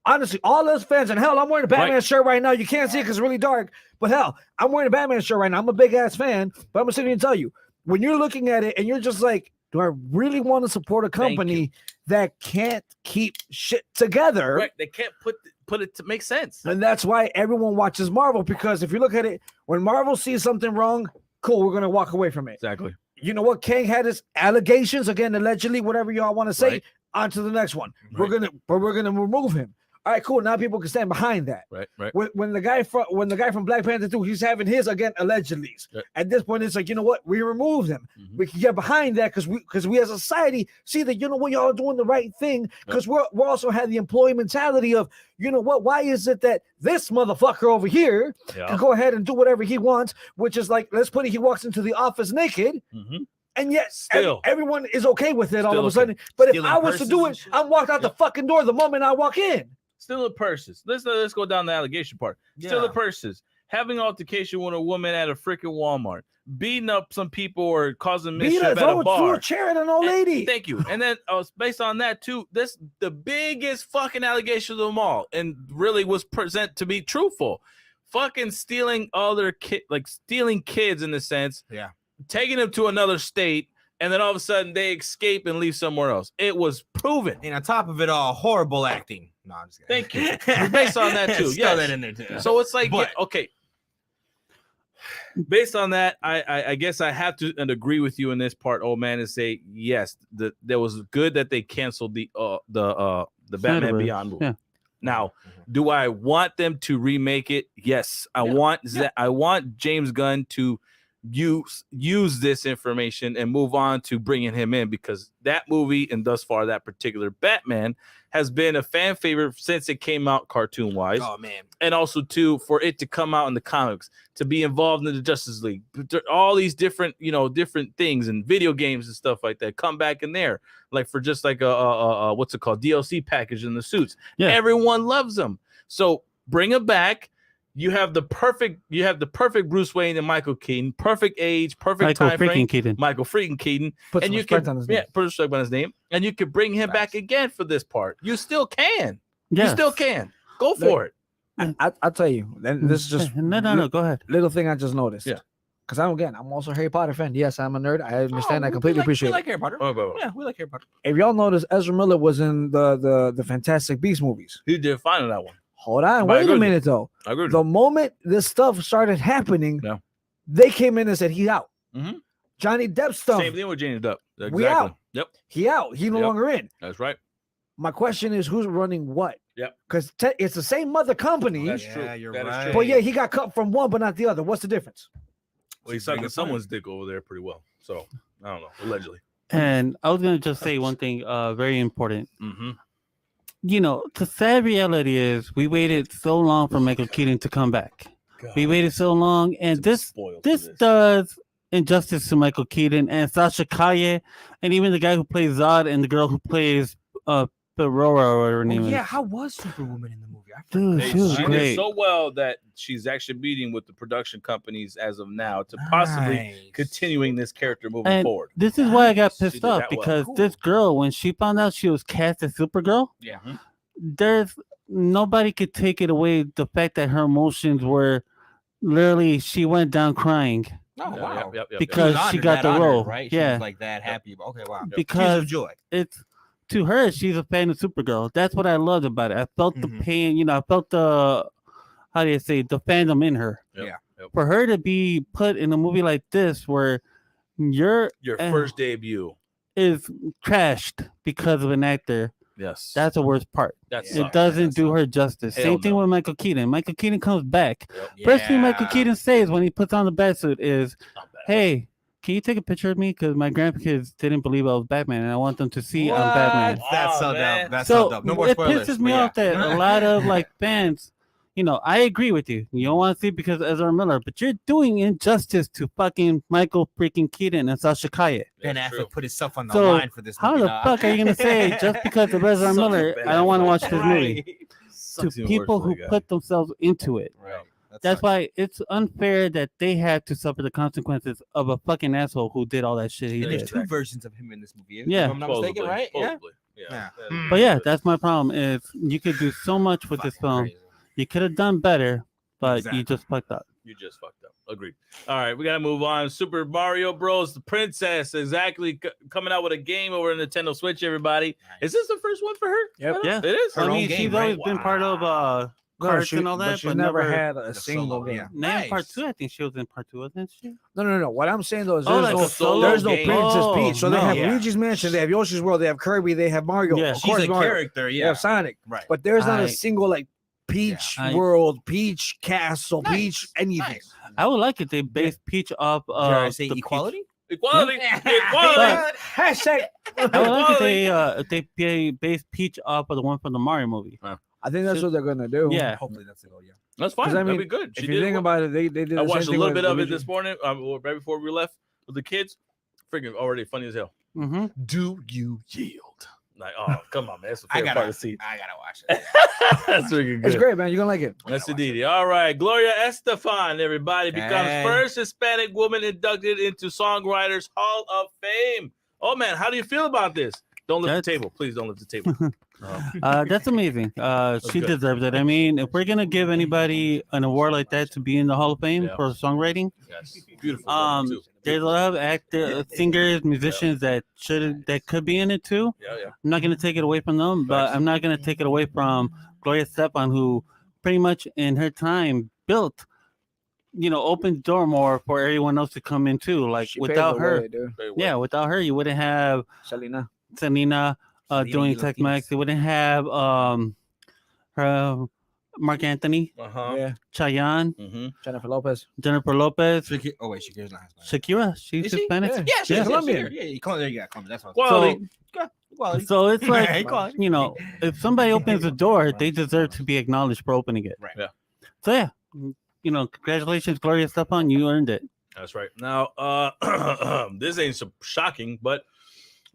honestly, all those fans, and hell, I'm wearing a Batman shirt right now. You can't see it because it's really dark. But hell, I'm wearing a Batman shirt right now. I'm a big ass fan. But I'm gonna sit here and tell you, when you're looking at it and you're just like, do I really want to support a company that can't keep shit together? Right. They can't put it to make sense. And that's why everyone watches Marvel, because if you look at it, when Marvel sees something wrong, cool, we're gonna walk away from it. Exactly. You know what? Kang had his allegations again, allegedly, whatever y'all want to say. Right. On to the next one. Right. We're gonna remove him. All right, cool. Now people can stand behind that. Right. When the guy from Black Panther 2, he's having his again allegedly. Right. At this point, it's like, you know what? We removed him. Mm-hmm. We can get behind that because we as a society see that, you know what, y'all are doing the right thing, because we're also had the employee mentality of, you know what, why is it that this motherfucker over here can go ahead and do whatever he wants, which is like, let's put it, he walks into the office naked. Mm-hmm. And yet, Still. everyone is okay with it all Still of a okay. sudden. But if Stealing I was to purses do and it, shit. I'm walked out the fucking door the moment I walk in. Still the purses. Let's go down the allegation part. Still the purses. Having altercation with a woman at a freaking Walmart, beating up some people or causing mischief at a Throw bar. a chair at an old lady. Thank you. And then based on that too, this the biggest fucking allegation of them all, and really was present to be truthful. Fucking stealing other stealing kids in the sense. Yeah. Taking them to another state. And then all of a sudden they escape and leave somewhere else. It was proven. And on top of it all, horrible acting. No, I'm just kidding. Thank you. Based on that too. Throw that in there too. So it's like, But- okay. Based on that, I guess I have to agree with you in this part, old man, and say yes. That was good that they canceled the Batman Snyderverse, Beyond movie. yeah. Now, do I want them to remake it? Yes, I want James Gunn to use this information and move on to bringing him in, because that movie and thus far that particular Batman has been a fan favorite since it came out cartoon wise. Oh man. And also too, for it to come out in the comics, to be involved in the Justice League, all these different things and video games and stuff like that come back in there, like for just like a what's it called, DLC package in the suits. Yeah. Everyone loves them, so bring them back. You have the perfect Bruce Wayne and Michael Keaton, perfect age, perfect time frame. Michael freaking Keaton. Put And some you respect can on his name. put respect on his name, and you could bring him back again for this part. You still can. You still can. Go for it. I'll tell you. And this is just no. Go ahead. little thing I just noticed. Yeah. Because I'm also a Harry Potter fan. Yes, I'm a nerd. I understand. I completely appreciate We it. like Harry Potter. Oh, Yeah, we like Harry Potter. If y'all notice, Ezra Miller was in the Fantastic Beasts movies. He did fine on that one. Hold on, But I wait agree a with minute though. I agree. The moment this stuff started happening, Yeah. they came in and said he's out. Mhm. Johnny Depp stuff. Same thing with Janie Depp. Exactly. We out. Yep. He out. He no Yep. longer in. That's right. My question is, who's running what? Yep. Because it's the same mother company. That's Yeah, true. you're That is right. true. But yeah, he got cut from one, but not the other. What's the difference? Well, he's sucking someone's dick over there pretty well. So I don't know. Allegedly. And I was gonna just say one thing, very important. Mm-hmm. The sad reality is we waited so long for Michael Keaton to come back. We waited so long, and this does injustice to Michael Keaton and Sasha Calle, and even the guy who plays Zod and the girl who plays Aurora or whatever her name is. Yeah, how was Superwoman in the movie? Dude, She she was did great. so well that she's actually meeting with the production companies as of now to possibly continuing this character moving And forward. this is why I got She pissed did off that well. because Cool. this girl, when she found out she was cast as Supergirl, Yeah. there's nobody could take it away. The fact that her emotions were literally, she went down crying Oh, Yeah, wow. yep. because was she honored, got that the honored, role. right? She Yeah, was like that happy. Okay, wow. Tears because of joy. it's to her, she's a fan of Supergirl. That's what I loved about it. I felt the Mhm. pain. I felt the, how do you say, the fandom in her. Yep, Yeah. yep. For her to be put in a movie like this where your First debut. is trashed because of an actor, Yes. that's the worst part. That Yeah. It sucks. doesn't do her justice. Hell Same thing no. with Michael Keaton. Michael Keaton comes back. Yep. First thing Michael Yeah. Keaton says when he puts on the batsuit is, Not bad. "Hey, can you take a picture of me? Because my grandkids didn't believe I was Batman, and I want them to see What? I'm Batman." That's Oh, so man. dope. That's so dope. No more it spoilers. pisses me but off that yeah. a lot of like fans, I agree with you. You don't want to see it because of Ezra Miller, but you're doing injustice to fucking Michael freaking Keaton and Sasha Kaye. Ben That's Affleck true. put himself on the So, line for this How movie. the dog. fuck are you gonna say just because of Ezra Suck Miller, it, Ben I don't want to Affleck. watch this movie? Right. Sucks To even people worse for who the guy. put themselves into it. Right. That's why it's unfair that they have to suffer the consequences of a fucking asshole who did all that shit he And there's did. two versions of him in this movie. Yeah. If I'm not mistaken, Supposedly, right? Yeah. supposedly. Yeah. Yeah. But yeah, that's my problem. Is you could do so much with this Fucking film. crazy. You could have done better, but Exactly. you just fucked up. You just fucked up. Agreed. All right, we gotta move on. Super Mario Bros. The Princess exactly coming out with a game over Nintendo Switch. Everybody, is this the first one for her? Yep. Yeah. it is. Her I own mean, game, she's right? always been part of No, carts and all that, but she's but never never had a like a single solo, game. yeah. Name part Nice. 2. I think she was in part 2, wasn't she? No. What I'm saying though is Oh, there's, like a solo there's no game. Princess Oh, Peach. So they no. have Yeah. Luigi's Mansion, they have Yoshi's World, they have Kirby, they have Mario. Yeah. Of She's course, a Mario. character, They yeah. have Sonic. Right. But there's not I- a single like Peach I- World, Peach Castle, Nice. Peach anything. Nice. I would like it. They based Peach off Dare I of say the equality? Equality. Equality. Hashtag. Peach. I would like Equality. if they based Peach off of the one from the Mario movie. I think that's what they're gonna do. Yeah. Hopefully that's the goal, yeah. That's fine. 'Cause I That'd mean, be good. If you think about it, they did. I the watched a same thing little with bit of it Luigi. this morning, right before we left with the kids. Freaking already funny as hell. Mm-hmm. Do you yield? Like, oh, come on, man. That's the I favorite part gotta to see. watch it. That's freaking It's good. great, man. You're gonna like it. That's indeed. All right. Gloria Estefan, everybody, becomes Hey. first Hispanic woman inducted into Songwriters Hall of Fame. Oh, man. How do you feel about this? Don't lift the table. Please don't lift the table. That's amazing. She good. deserves it. I mean, if we're gonna give anybody an award like that to be in the Hall of Fame Yeah. for songwriting, Yes. Beautiful. woman, too. there's a lot of actors, singers, musicians that could be in it too. Yeah. I'm not gonna take it away from them, but Facts. I'm not gonna take it away from Gloria Estefan, who pretty much in her time built, opened the door more for everyone else to come in too. Like She paved without the her, way, dude. Very well. yeah, without her, you wouldn't have Selena. Selena doing Latinas. Tex Mex. You wouldn't have her Mark Anthony, Uh-huh. Yeah. Chayanne, Mm-hmm. Jennifer Lopez. Jennifer Lopez, Oh wait, Shakira's not Hispanic. Shakira. She's Is she? Hispanic. Yeah. Yeah, she's Yeah. Colombian. Yeah, you call there you go. Colombian. That's what. Quality. Quality. So it's like, Equality. if somebody opens the door, they deserve to be acknowledged for opening it. Right. Yeah. So yeah, congratulations, Gloria Estefan. You earned it. That's right. Now, this ain't so shocking, but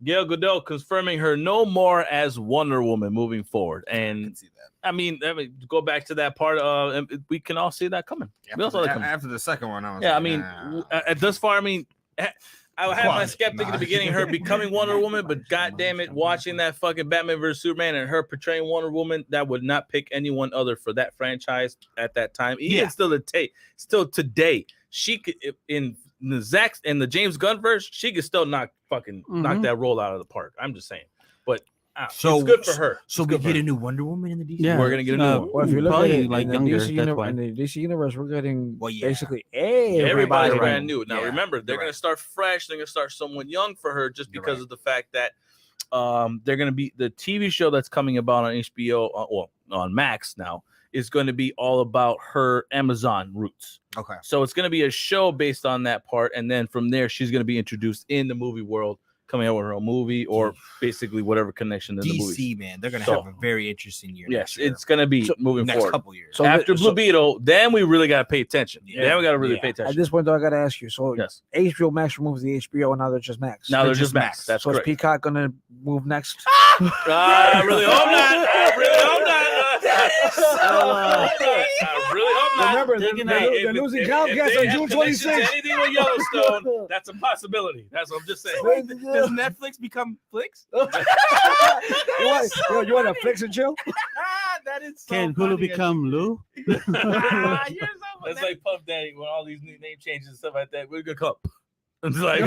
Gal Gadot confirming her no more as Wonder Woman moving forward. I And can see that. I mean, go back to that part. And we can all see that coming. We all saw that coming. After the second one, I was Yeah, I like, mean, nah. thus far, I mean, I had my Quality. skeptic at Nah. the beginning, her becoming Wonder Woman, but goddamn it, watching that fucking Batman vs Superman and her portraying Wonder Woman, that would not pick anyone other for that franchise at that time. Even Yeah. still today, she could in the James Gunn verse, she could still knock that role out of the park. I'm just saying, but So- it's good for her. So It's we good for get her. a new Wonder Woman in the DC. Yeah. We're gonna get a new one. Well, if you look Probably at it, like in the younger, DC that's why. in the DC universe, we're getting Well, yeah. basically Everybody's everybody. brand new. Now Yeah, remember, they're you're gonna right. start fresh. They're gonna start someone young for her, just You're because right. of the fact that they're gonna be the TV show that's coming about on HBO, on Max now, is going to be all about her Amazon roots. Okay. So it's going to be a show based on that part, and then from there, she's going to be introduced in the movie world, coming out with her own movie or basically whatever connection in the movie. DC, man, they're gonna So- have a very interesting year. Yes, next year. it's going to be So- moving next forward. couple years. So After Blue Beetle, then we really got to pay attention. Yeah. Then we got to really Yeah. pay At attention. this point, though, I got to ask you. So Yes. HBO Max removes the HBO, and now they're just Max. Now they're just just Max. Max. That's so is correct. Peacock gonna move next? I really hope not. I really hope not. I really hope not. Remember, Taking they're losing Comcast on June 26th. Anything with Yellowstone, that's a possibility. That's what I'm just saying. Does Netflix become Flix? You want a flex and chill? That is so Can funny. Hulu become Lou? You're so That's funny. like Puff Daddy when all these new name changes and stuff like that. We're gonna come. It's like,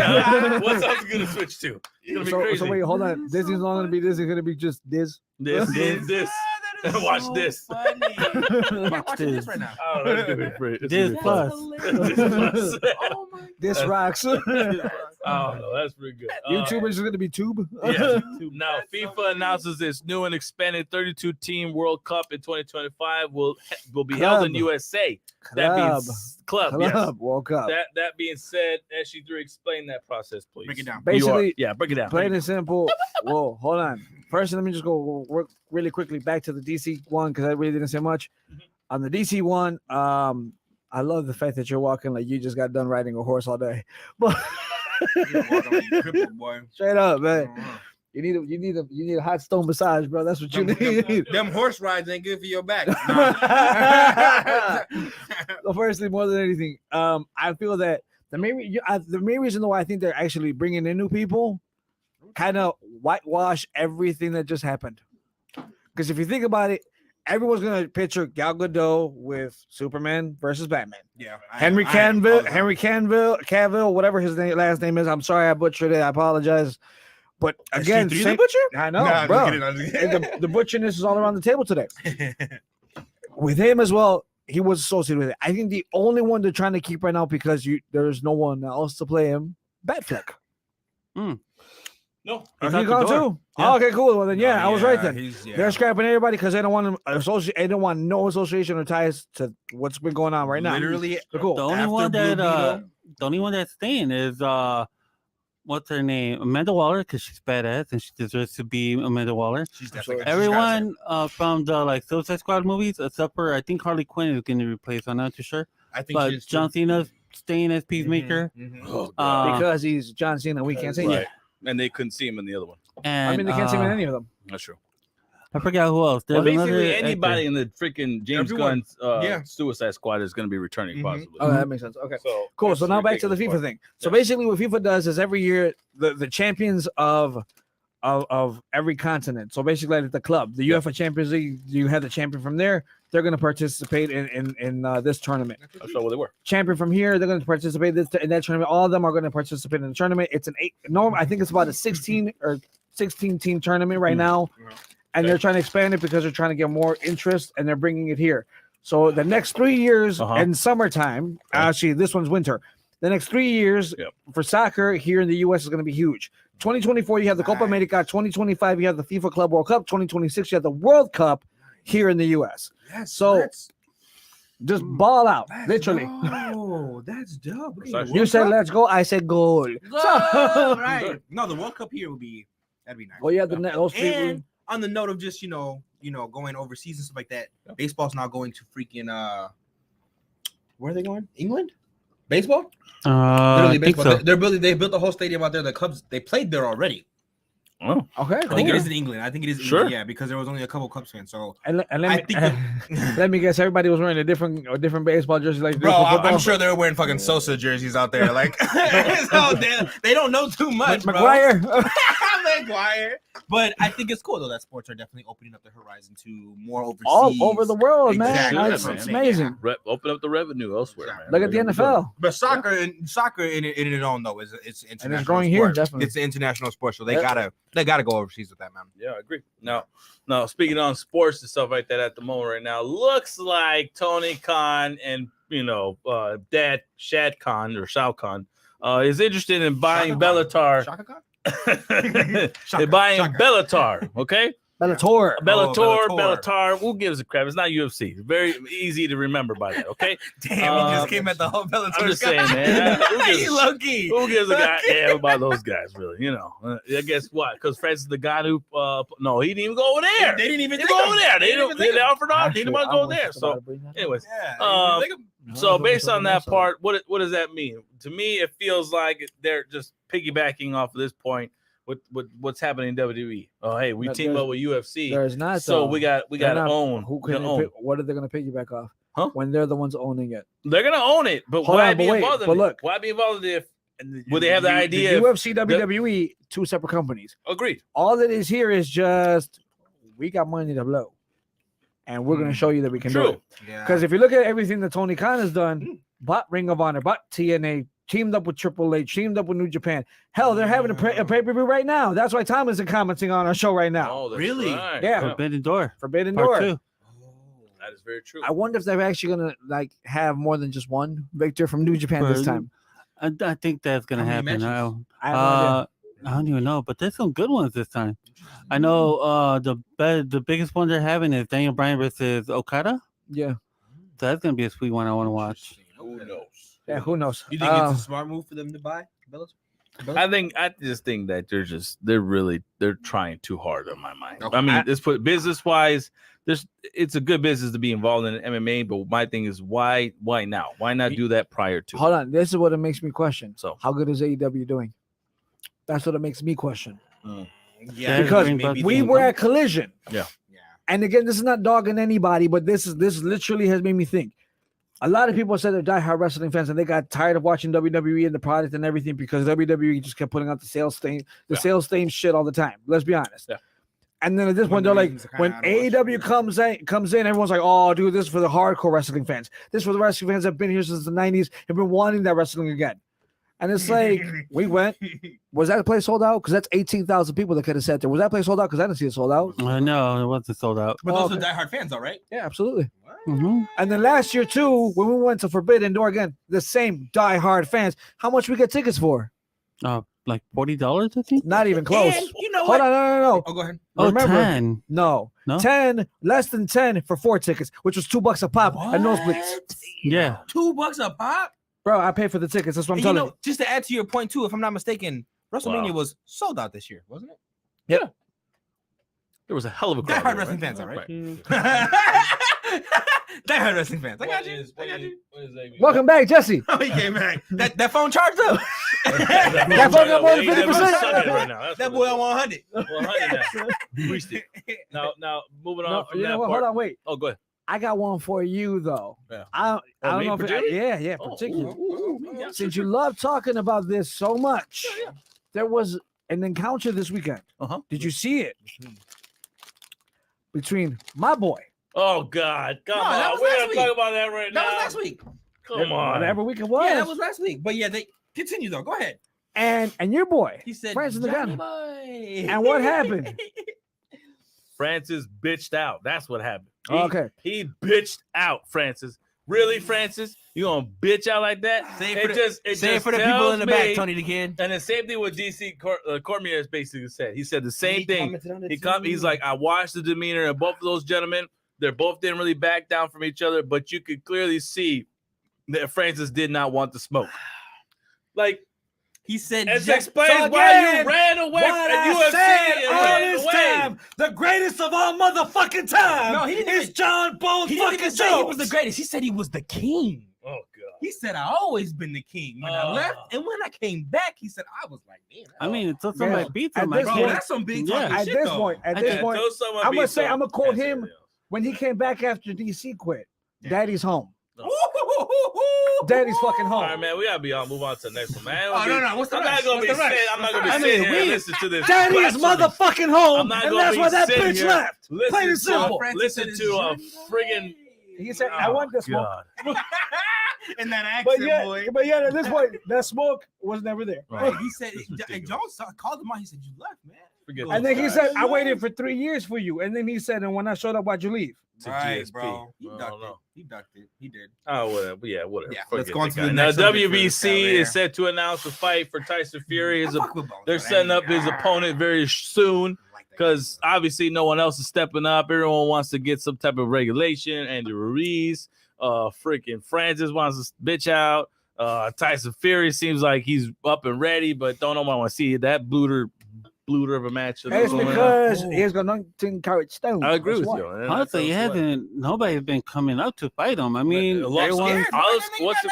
what's else gonna switch to? It's gonna be crazy. So wait, hold on. Disney's not gonna be Disney. It's gonna be just Diz. This. That is Watch so this. funny. I'm Watch watching this. this right now. Oh, that's gonna be free. It's Diz gonna be fun. Plus. Oh my This That's- rocks. Oh no, that's pretty good. YouTubers is gonna be Tube. Yeah. Now, FIFA announces its new and expanded 32-team World Cup in 2025 will be held in Club. USA. That being club. Yes. World Cup. That being said, SG3, explain that process, please. Break it down. Basically, break it down. plain and simple. Whoa, hold on. First, let me just go work really quickly back to the DC one because I really didn't say much. On the DC one, I love the fact that you're walking like you just got done riding a horse all day. But straight up, man. You need a hot stone massage, bro. That's what you need. Them horse rides ain't good for your back. So firstly, more than anything, I feel that the main reason why I think they're actually bringing in new people kind of whitewash everything that just happened. Because if you think about it, everyone's gonna picture Gal Gadot with Superman versus Batman. Yeah, Henry Cavill, whatever his last name is. I'm sorry I butchered it. I apologize. But again, SG3 the same, butcher? I know, Nah, I'm bro. just kidding, I'm just kidding. And the butcherness is all around the table today. With him as well, he was associated with it. I think the only one they're trying to keep right now because there's no one else to play him. Batfleck. No. Are He's you out the gone door. too? Oh, okay, cool. Well then, yeah, I was right then. Yeah. They're scrapping everybody because they don't want to they don't want no association or ties to what's been going on right now. Literally, So cool. The only After one Blue that Beetle. the only one that's staying is what's her name? Amanda Waller, because she's badass and she deserves to be Amanda Waller. She's definitely Everyone from the Suicide Squad movies, except for I think Harley Quinn is going to replace. I'm not too sure, I think but she's John Cena's staying as Peacemaker. Oh, God. Because he's John Cena, we can't say Right. that. And they couldn't see him in the other one. And I mean, they can't say any of them. That's true. I forgot who else. There's Basically, another anybody actor. in the freaking James Everyone. Gunn's Suicide Squad is going to be returning, Mhm. possibly. Oh, that makes sense. Okay. So Cool. that's So now back to the ridiculous FIFA part. thing. So Yeah. basically, what FIFA does is every year the champions of every continent. So basically, like the club, the UEFA Champions League, you have the champion from there. They're going to participate in this tournament. That's not what they were. Champion from here, they're going to participate in that tournament. All of them are going to participate in the tournament. It's I think it's about a 16 team tournament right now, and they're trying to expand it because they're trying to get more interest, and they're bringing it here. So the next 3 years in summertime, actually this one's winter. The next 3 years for soccer here in the U.S. is going to be huge. 2024, you have the Copa America. 2025, you have the FIFA Club World Cup. 2026, you have the World Cup here in the U.S. Yes, So just ball out, literally. Oh, that's dope. You said let's go. I said goal. Right. No, the World Cup here would be that'd be nice. Well, yeah, those three. And on the note of just you know going overseas and stuff like that, baseball's now going to freaking where are they going? England? Baseball? I think baseball. so. They built a whole stadium out there. The Cubs they played there already. Oh, Okay, I think it is in England. I think it is Sure. England, yeah, because there was only a couple Cubs fans. So And let I me think let me guess. Everybody was wearing a different baseball jersey, like bro, for football. I'm sure they were wearing fucking Sosa jerseys out there. Like so they don't know too much, bro. McGuire. McGuire. But I think it's cool though that sports are definitely opening up the horizon to more overseas. all over the world, Exactly. man. That's It's what I'm amazing. open up the revenue elsewhere, man. Look at the NFL. But soccer in its own though is it's international. And it's growing here, sport. definitely. It's an international sport, so they Yeah. gotta go overseas with that, man. Yeah, I agree. Now, speaking on sports and stuff like that at the moment right now, looks like Tony Khan and Dad Shad Khan or Shao Khan is interested in buying Shaka Khan. Bellator. Shaka Khan? They're buying Shaka. Bellator, okay? Bellator. Bellator. Who gives a crap? It's not UFC. Very easy to remember by that, okay? Damn, he just came at the whole Bellator. I'm just saying, man. Low key. Who gives a goddamn about those guys, really? I guess what? Because Francis Ngannou, no, he didn't even go over there. They didn't even They think go over of- there. they They didn't don't. even They think of- offered off. They didn't want to go there. So, anyways, so based on that part, what does that mean? To me, it feels like they're just piggybacking off of this point what's happening in WWE. Oh, hey, we No, team up with UFC. There's not. So though. we got They're to not- own. Who We can gotta own. what are they going to piggyback off? Huh? When they're the ones owning it. They're gonna own it, but Hold why on, be but wait, involved in but it? look. Why be involved if? Would they have the idea? The UFC, WWE, two separate companies. Agreed. All it is here is just we got money to blow, and we're going to show you that we can do True. it. Because if you look at everything that Tony Khan has done, but Ring of Honor, but TNA, teamed up with Triple H, teamed up with New Japan. Hell, they're having a pay-per-view right now. That's why Thomas is commenting on our show right now. Oh, that's Really? right. Yeah. Forbidden Door. Forbidden Part Door. 2. That is very true. I wonder if they're actually gonna like have more than just one Victor from New Japan this time. I think that's gonna How many happen. I have no idea. I don't even know, but there's some good ones this time. I know the biggest one they're having is Daniel Bryan versus Okada. Yeah, So that's gonna be a sweet one I want to watch. Who knows? yeah. Who knows? You think it's a smart move for them to buy Bellator? I just think that they're trying too hard on my mind. Okay. I mean, let's put business wise, it's a good business to be involved in MMA, but my thing is why now? Why not do that prior to? Hold on. This is what it makes me question. So How good is AEW doing? That's what it makes me question. Yeah, Because maybe we they- were at Collision. Yeah. And again, this is not dogging anybody, but this literally has made me think. A lot of people said they're diehard wrestling fans and they got tired of watching WWE and the product and everything because WWE just kept putting out the sales thing shit all the time. Let's be honest. Yeah. And then at this point, they're like, when AEW comes in, everyone's like, oh, dude, this is for the hardcore wrestling fans. This is for the wrestling fans that have been here since the 90s, have been wanting that wrestling again. And it's like, we went. Was that place sold out? Because that's 18,000 people that could have sat there. Was that place sold out? Because I didn't see it sold out. No, it wasn't sold out. But those Okay. are diehard fans, all right? Yeah, absolutely. Mm-hmm. And then last year, too, when we went to Forbidden Door again, the same diehard fans, how much we get tickets for? Like $40, I think. Not even close. And you know Hold what? on, no. Oh, go ahead. Oh, Remember- 10. No. No? 10, less than 10 for 4 tickets, which was $2 a pop at nosebleeds. Yeah. $2 a pop. Bro, I paid for the tickets. That's what I'm And telling you. just to add to your point too, if I'm not mistaken, WrestleMania Wow. was sold out this year, wasn't it? there was a hell of a crowd. Diehard there, wrestling right? fans, all right? Right. Diehard wrestling fans. I got you. Welcome back, Jesse. Oh, he came back. That phone charged up. That phone got more than 50%. Right now. That's That what boy it on was. 100. 100 now. Reached it. Now moving on No, from you that know what? part. Hold on, wait. Oh, go ahead. I got one for you, though. Yeah. I don't me know if particularly? yeah, Oh, particularly. yeah, Since you love talking about this so much, Yeah. there was an encounter this weekend. Uh-huh. Did you see it? Between my boy, Oh God, come No, that on. was We're last gonna week. talk about that right That now. was last week. Come on. whatever week it was, Yeah, that was last week. But yeah, they continue though. Go ahead. and your boy, He said, Francis Johnny Ngannou. boy. And what happened? Francis bitched out. That's what happened. Okay. He bitched out, Francis. Really, Francis? You gonna bitch out like that? Say it It for just Say it for the people tells in the me- back, Tony the Kid. And the same thing with DC Cormier basically said. He said the same thing. commented on it He's too. like, I watched the demeanor of both of those gentlemen. They both didn't really back down from each other, but you could clearly see that Francis did not want the smoke. Like, He said, it "Just explains so why you again, ran away what from I UFC said and all ran this away. time, the greatest of all motherfucking time. No, he didn't is even- John Bones He didn't fucking even say he was Jones. the greatest. He said he was the king. Oh, God. He said, I always been the king. When I left and when I came back, he said, I was like, man. I mean, until somebody Yeah. beats At him, I this bro, can't. that's some big Yeah. talking At shit, this though. point, at I this can't point, Until someone I'm gonna beats say, him, I'm gonna quote that's him it. when he came back after DC quit. Yeah. Daddy's home. Ooh. Daddy's fucking All home. right, man. We gotta be on. Move on to the next one, man. Oh, no. What's the I'm not rest? gonna What's be the rest? sitting. I'm not gonna be I sitting mean, here and we- listen to this. Daddy is blasphemy. motherfucking home, I'm not and gonna that's be why that sitting bitch here. left. Listen Plain and to- simple. Listen to a friggin' He said, "I want the smoke." God. In that accent, boy. But yet, at this point, that smoke was never there. Right. He said, This is and ridiculous. Jones called him out. He said, you left, man. Forget And those then he guys. said, "I waited for 3 years for you." And then he said, "And when I showed up, why'd you leave?" To Right, GSP. bro. He I ducked don't it. know. He ducked it. He did. Oh, whatever. Yeah, whatever. Yeah, Forget let's go on to that the guy. next Now, subject for this guy WBC right is here. set to announce a fight for Tyson Fury. I fuck with Bones, They're but I setting ain't- up his opponent very soon like that because guy. obviously no one else is stepping up. Everyone wants to get some type of regulation. Andy Ruiz, freaking Francis wants to bitch out. Tyson Fury seems like he's up and ready, but don't nobody want to see that blooter of a match. It's going on. because he's got nothing carrot stone. I agree That's with why. you. and Honestly, that's what- nobody's been coming up to fight him. I mean, everyone's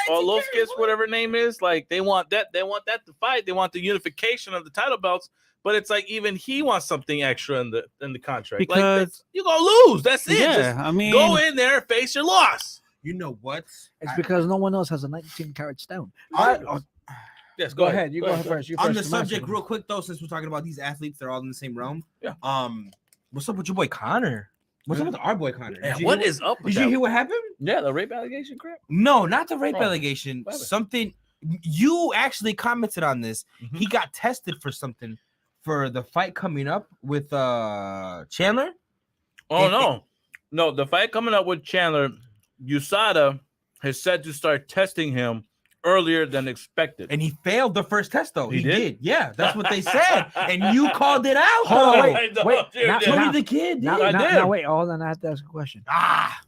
Olovskis, whatever name is, like they want that to fight. They want the unification of the title belts, But it's like even he wants something extra in the contract. Like Because you're gonna lose. That's it. yeah, Just I mean, go in there and face your loss. You know what? It's because no one else has a 19 carat stone. Yes, Go ahead. You go ahead first. You On first. the subject, real quick though, since we're talking about these athletes, they're all in the same realm. Yeah. What's up with your boy Connor? What's up with our boy Connor? Yeah, Did what you is up with Did you that? hear what happened? Yeah, the rape allegation crap. No, not the rape Oh, allegation. what happened? Something you actually commented on this. Mhm. He got tested for something for the fight coming up with Chandler. Oh And- no, the fight coming up with Chandler, USADA has said to start testing him earlier than expected. And he failed the first test though. He He did? did. Yeah, that's what they said. And you called it out. Hold on, though. wait, I wait. know, you Now, did. Tony now, the kid. now, did. I now, did. now, wait. Hold on. I have to ask a question.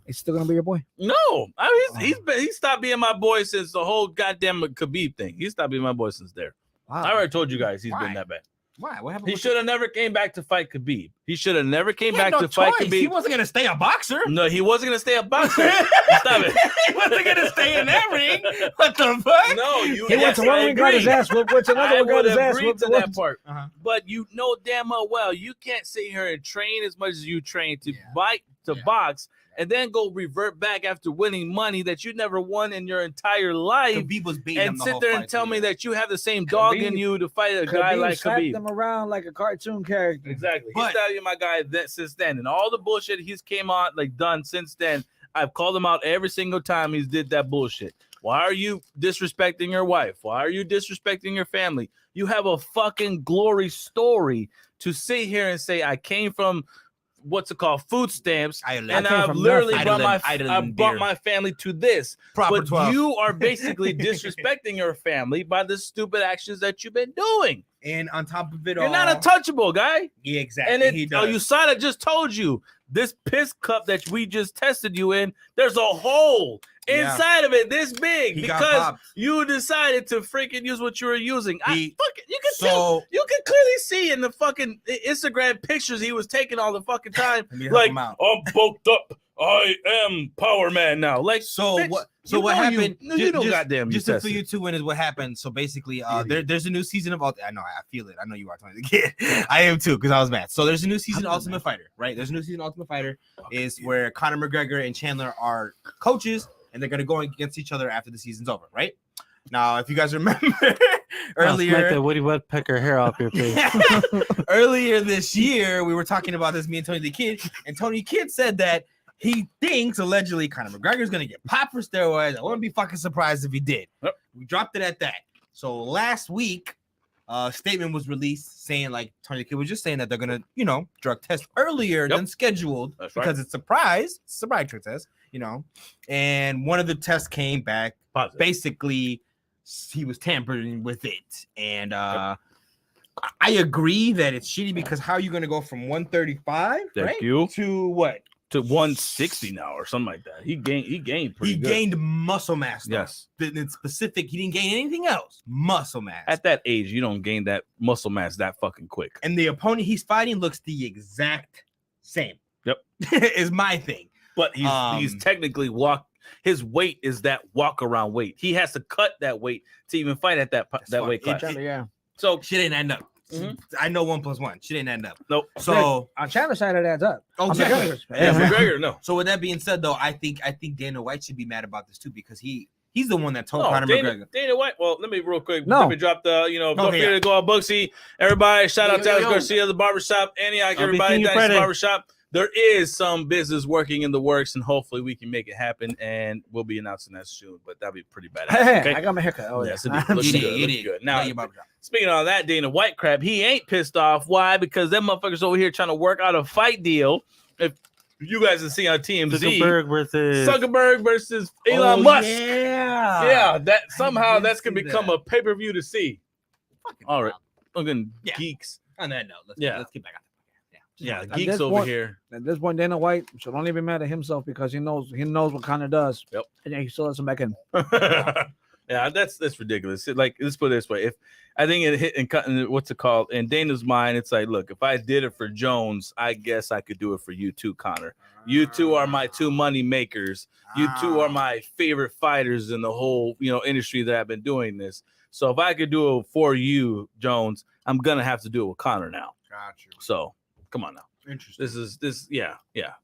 It's still gonna be your boy? No, I mean, he stopped being my boy since the whole goddamn Khabib thing. He stopped being my boy since there. Wow. I already told you guys he's Why? been that bad. Why? What happened? He with should have never came back to fight Khabib. He should have never came He had back no to fight choice. Khabib. He wasn't gonna stay a boxer. No, he wasn't gonna stay a boxer. Stop it. He wasn't gonna stay in that ring. What the fuck? No, you. He went to one ring, got his ass whooped. Went to another I one, got would his ass agree whooped. to that part. Uh-huh. But you know damn well you can't sit here and train as much as you train to Yeah. box, and then go revert back after winning money that you never won in your entire life, Khabib was beating him and the sit whole there and fight, tell too, me yeah. that you have the same dog in Khabib- you to fight a guy like slapped Khabib. them around like a cartoon character. Exactly. But- He's telling you my guy that since then, and all the bullshit he's came on done since then. I've called him out every single time he's did that bullshit. Why are you disrespecting your wife? Why are you disrespecting your family? You have a fucking glory story to sit here and say I came from what's it called, food stamps, Ireland. and I came I've from literally nothing. brought Ireland brought beer. my family to this. Proper But 12. you are basically disrespecting your family by the stupid actions that you've been doing. And on top of it You're all, not untouchable, guy. Yeah, exactly. And he it, does. USADA just told you this piss cup that we just tested you in, there's a hole Yeah. inside of it this big He got because popped. you decided to freaking use what you were using. He- You can tell, So you can clearly see in the fucking Instagram pictures he was taking all the fucking time. let me help Like, him out. I'm bulked up. I am Power Man now. Like, So bitch, what? So you what know happened? You know, goddamn, Just you to fill tested. you two in is what happened. So basically, there's a new season of I know, I feel it. I know you are Tony the Kid. I am too because I was mad. So there's a new season of Ultimate Fighter, right? There's a new season of Ultimate Fighter is where Conor McGregor and Chandler are coaches, and they're gonna go against each other after the season's over, right? Now, if you guys remember Smack earlier, that Woody Woodpecker hair off your face. earlier this year, we were talking about this, me and Tony the Kid, and Tony Kid said that he thinks allegedly Conor McGregor's gonna get popped for steroids. I wouldn't be fucking surprised if he did. Yep. We dropped it at that. So last week, a statement was released saying, like Tony the Kid was just saying that they're gonna, drug test earlier Yep. than scheduled That's right. because it's a surprise drug test, And one of the tests came back Positive. basically he was tampering with it, and I agree that it's shitty because how are you going to go from 135 Thank right you. to what To 160 now or something like that. He gained pretty he good. gained muscle mass though. Yes. In specific, he didn't gain anything else, muscle mass. At that age, you don't gain that muscle mass that fucking quick. And the opponent he's fighting looks the exact same. Yep. Is my thing. But he's technically his weight is that walk around weight. He has to cut that weight to even fight at that fine. weight class. It- Yeah. So Shit ain't adding up. Mhm. I know 1 + 1. Shit ain't adding up. nope. So On Chandler's side, it adds up. Oh, On exactly. McGregor's, Yeah, McGregor, no. So with that being said, though, I think Dana White should be mad about this too because he's the one that told No, Conor McGregor. Dana White. Well, let me real quick. No. Let me drop the, don't Okay, forget to go out Booksy. Everybody, shout out to Yo, Alex yo. Garcia, the barbershop, Antioch, I'll be everybody, seeing you thanks to Friday. barbershop. There is some business working in the works, and hopefully we can make it happen, and we'll be announcing that soon. But that'd be pretty bad. Hey, Okay. I got my haircut. Oh, Yes, yeah. it looks You good. did, you Looks did. good. Now Now, your barbershop. speaking of that Dana White crap, he ain't pissed off. Why? Because them motherfuckers over here trying to work out a fight deal. If you guys can see on TMZ, Zuckerberg versus Zuckerberg versus Elon Musk. Yeah. Yeah, that somehow did that's gonna see become that. a pay-per-view to see. Fucking All right, wild. fucking Yeah. geeks. On that note, let's Yeah. get back on. Yeah, At geeks this over point- here. At this point, Dana White should only be mad at himself because he knows what Conor does. Yep. And he still lets him back in. Yeah, that's ridiculous. Like, let's put it this way: if I think it hit and cut, what's it called? In Dana's mind, it's like, look, if I did it for Jones, I guess I could do it for you too, Connor. You two are my two money makers. You two are my favorite fighters in the whole, industry that I've been doing this. So if I could do it for you, Jones, I'm gonna have to do it with Connor now. Gotcha. So come on now. Interesting. Yeah,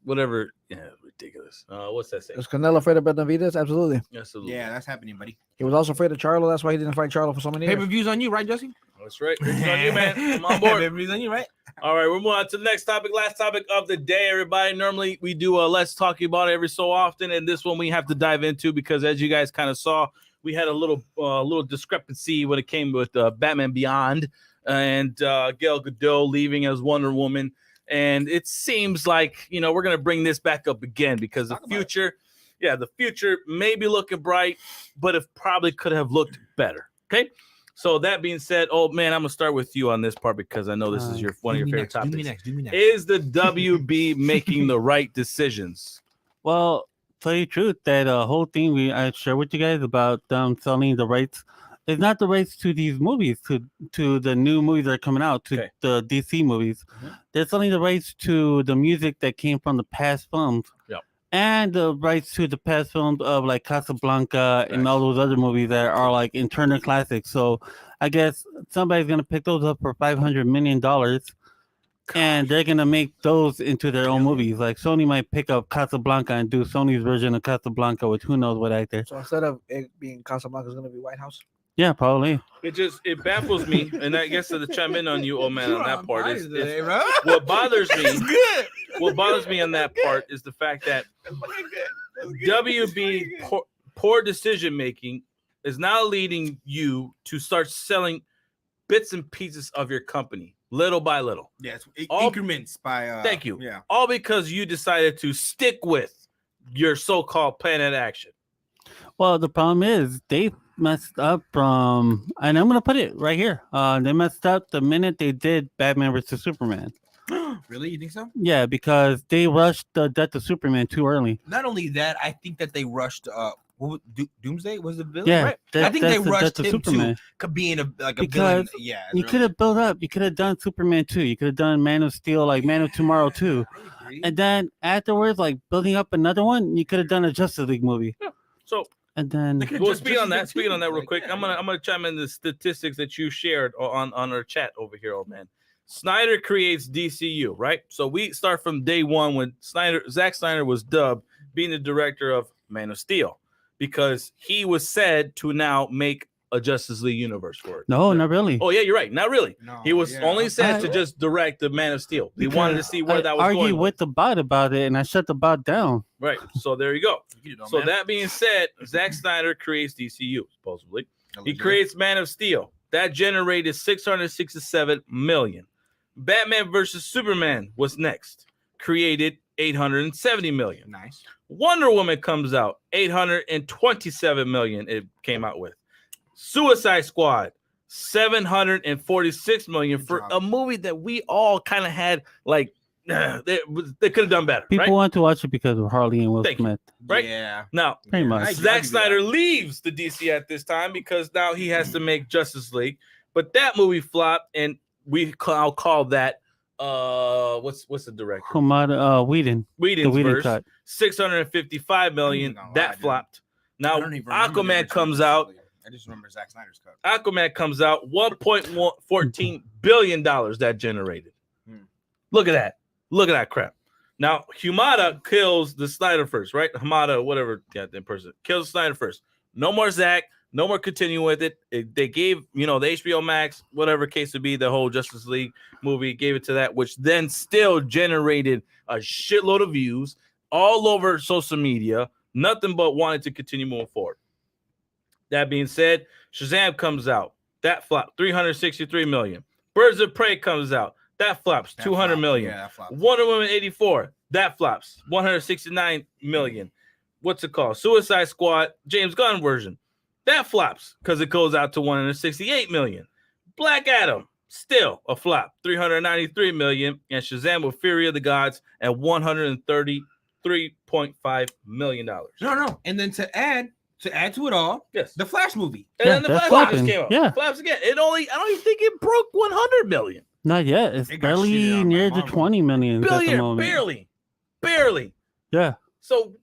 whatever. Yeah, ridiculous. What's that say? Is Canelo afraid of Benavidez? Absolutely. Absolutely. Yeah, that's happening, buddy. He was also afraid of Charlo. That's why he didn't fight Charlo for so many Pay years. per views on you, right, Jesse? That's right. It's on you, man. I'm on board. Pay per views on you, right? All right, we're moving on to the next topic. Last topic of the day, everybody. Normally we do a Let's Talk About It every so often, and this one we have to dive into because, as you guys kind of saw, we had a little discrepancy when it came with Batman Beyond and Gal Gadot leaving as Wonder Woman. And it seems like, we're going to bring this back up again because the future may be looking bright, but it probably could have looked better. Okay. So that being said, old man, I'm going to start with you on this part because I know this is one of your favorite topics. Do me next. Is the WB making the right decisions? Well, tell you the truth, that whole thing I shared with you guys about them selling the rights, it's not the rights to these movies, to the new movies that are coming out, to the DC movies. Mhm. They're selling the rights to the music that came from the past films. Yep. And the rights to the past films of like Casablanca and all those other movies that are like internal classics. So I guess somebody's gonna pick those up for $500 million, and they're gonna make those into their own movies. Like Sony might pick up Casablanca and do Sony's version of Casablanca with who knows what actor. So instead of it being Casablanca, it's going to be White House. Yeah, probably. It baffles me, and I guess to chime in on you, old man, on that part is bro. what bothers me. Good. What bothers me on that part is the fact that WB poor decision making is now leading you to start selling bits and pieces of your company little by little. Yes, All- increments by. Thank you. Yeah. All because you decided to stick with your so-called plan of action. Well, the problem is they messed up from, and I'm gonna put it right here. They messed up the minute they did Batman vs Superman. Really? You think so? Yeah, because they rushed the Death of Superman too early. Not only that, I think that they rushed. Doomsday was the villain. Yeah, right? that- I think that's they the rushed Death of him Superman. to being a villain. Because Yeah, You could have built up. You could have done Superman 2. You could have done Man of Steel, like Man of Tomorrow 2. And then afterwards, like building up another one, you could have done a Justice League movie. So And then well, speaking on that real quick, I'm gonna chime in the statistics that you shared on our chat over here, old man. Snyder creates DCU, right? So we start from day one when Zack Snyder was dubbed being the director of Man of Steel, because he was said to now make a Justice League universe for it. no, not really. Oh yeah, you're right. Not really. No, He was only said to I- just direct the Man of Steel. He wanted to see where that was I argued going. with the bot about it, and I shut the bot down. Right. So there you go. So that being said, Zack Snyder creates DCU supposedly. He creates Man of Steel. That generated 667 million. Batman versus Superman was next. Created 870 million. Nice. Wonder Woman comes out. 827 million it came out with. Suicide Squad, 746 million for a movie that we all kind of had like they could have done better. People Right? want to watch it because of Harley and Will Thank you. Smith. Right? Yeah. Now, Pretty Yeah, much. I Zack give you Snyder that. leaves the DC at this time because now he has to make Justice League. But that movie flopped, and I'll call that what's the director? Whedon. The Whedon's Whedon verse, cut. 655 million. gonna lie, That dude. flopped. I Now don't even remember the Aquaman original comes Justice out. League. I just remember Zack Snyder's cut. Aquaman comes out. $1.14 billion that generated. Hmm. Look at that. Look at that crap. Now Humada kills the Snyder first, right? Humada, whatever goddamn person, kills Snyder first. No more Zack. No more continuing with it. They gave, the HBO Max, whatever case to be, the whole Justice League movie, gave it to that, which then still generated a shitload of views all over social media. Nothing but wanted to continue moving forward. That being said, Shazam comes out. That flopped, 363 million. Birds of Prey comes out. That flops, That 200 flopped. million. Yeah, that flopped. Wonder Woman 84, that flops, 169 million. What's it called? Suicide Squad, James Gunn version. That flops because it goes out to 168 million. Black Adam, still a flop, 393 million. And Shazam with Fury of the Gods at $133.5 million. No. And then to add to it all, Yes. the Flash movie. And Yeah, then the that's Flash flopping. came out. Yeah. Flaps again. I don't even think it broke 100 million. Not yet. It's It got shitted barely on by near the Marvel. 20 million at the Billion, moment. barely. Yeah. So,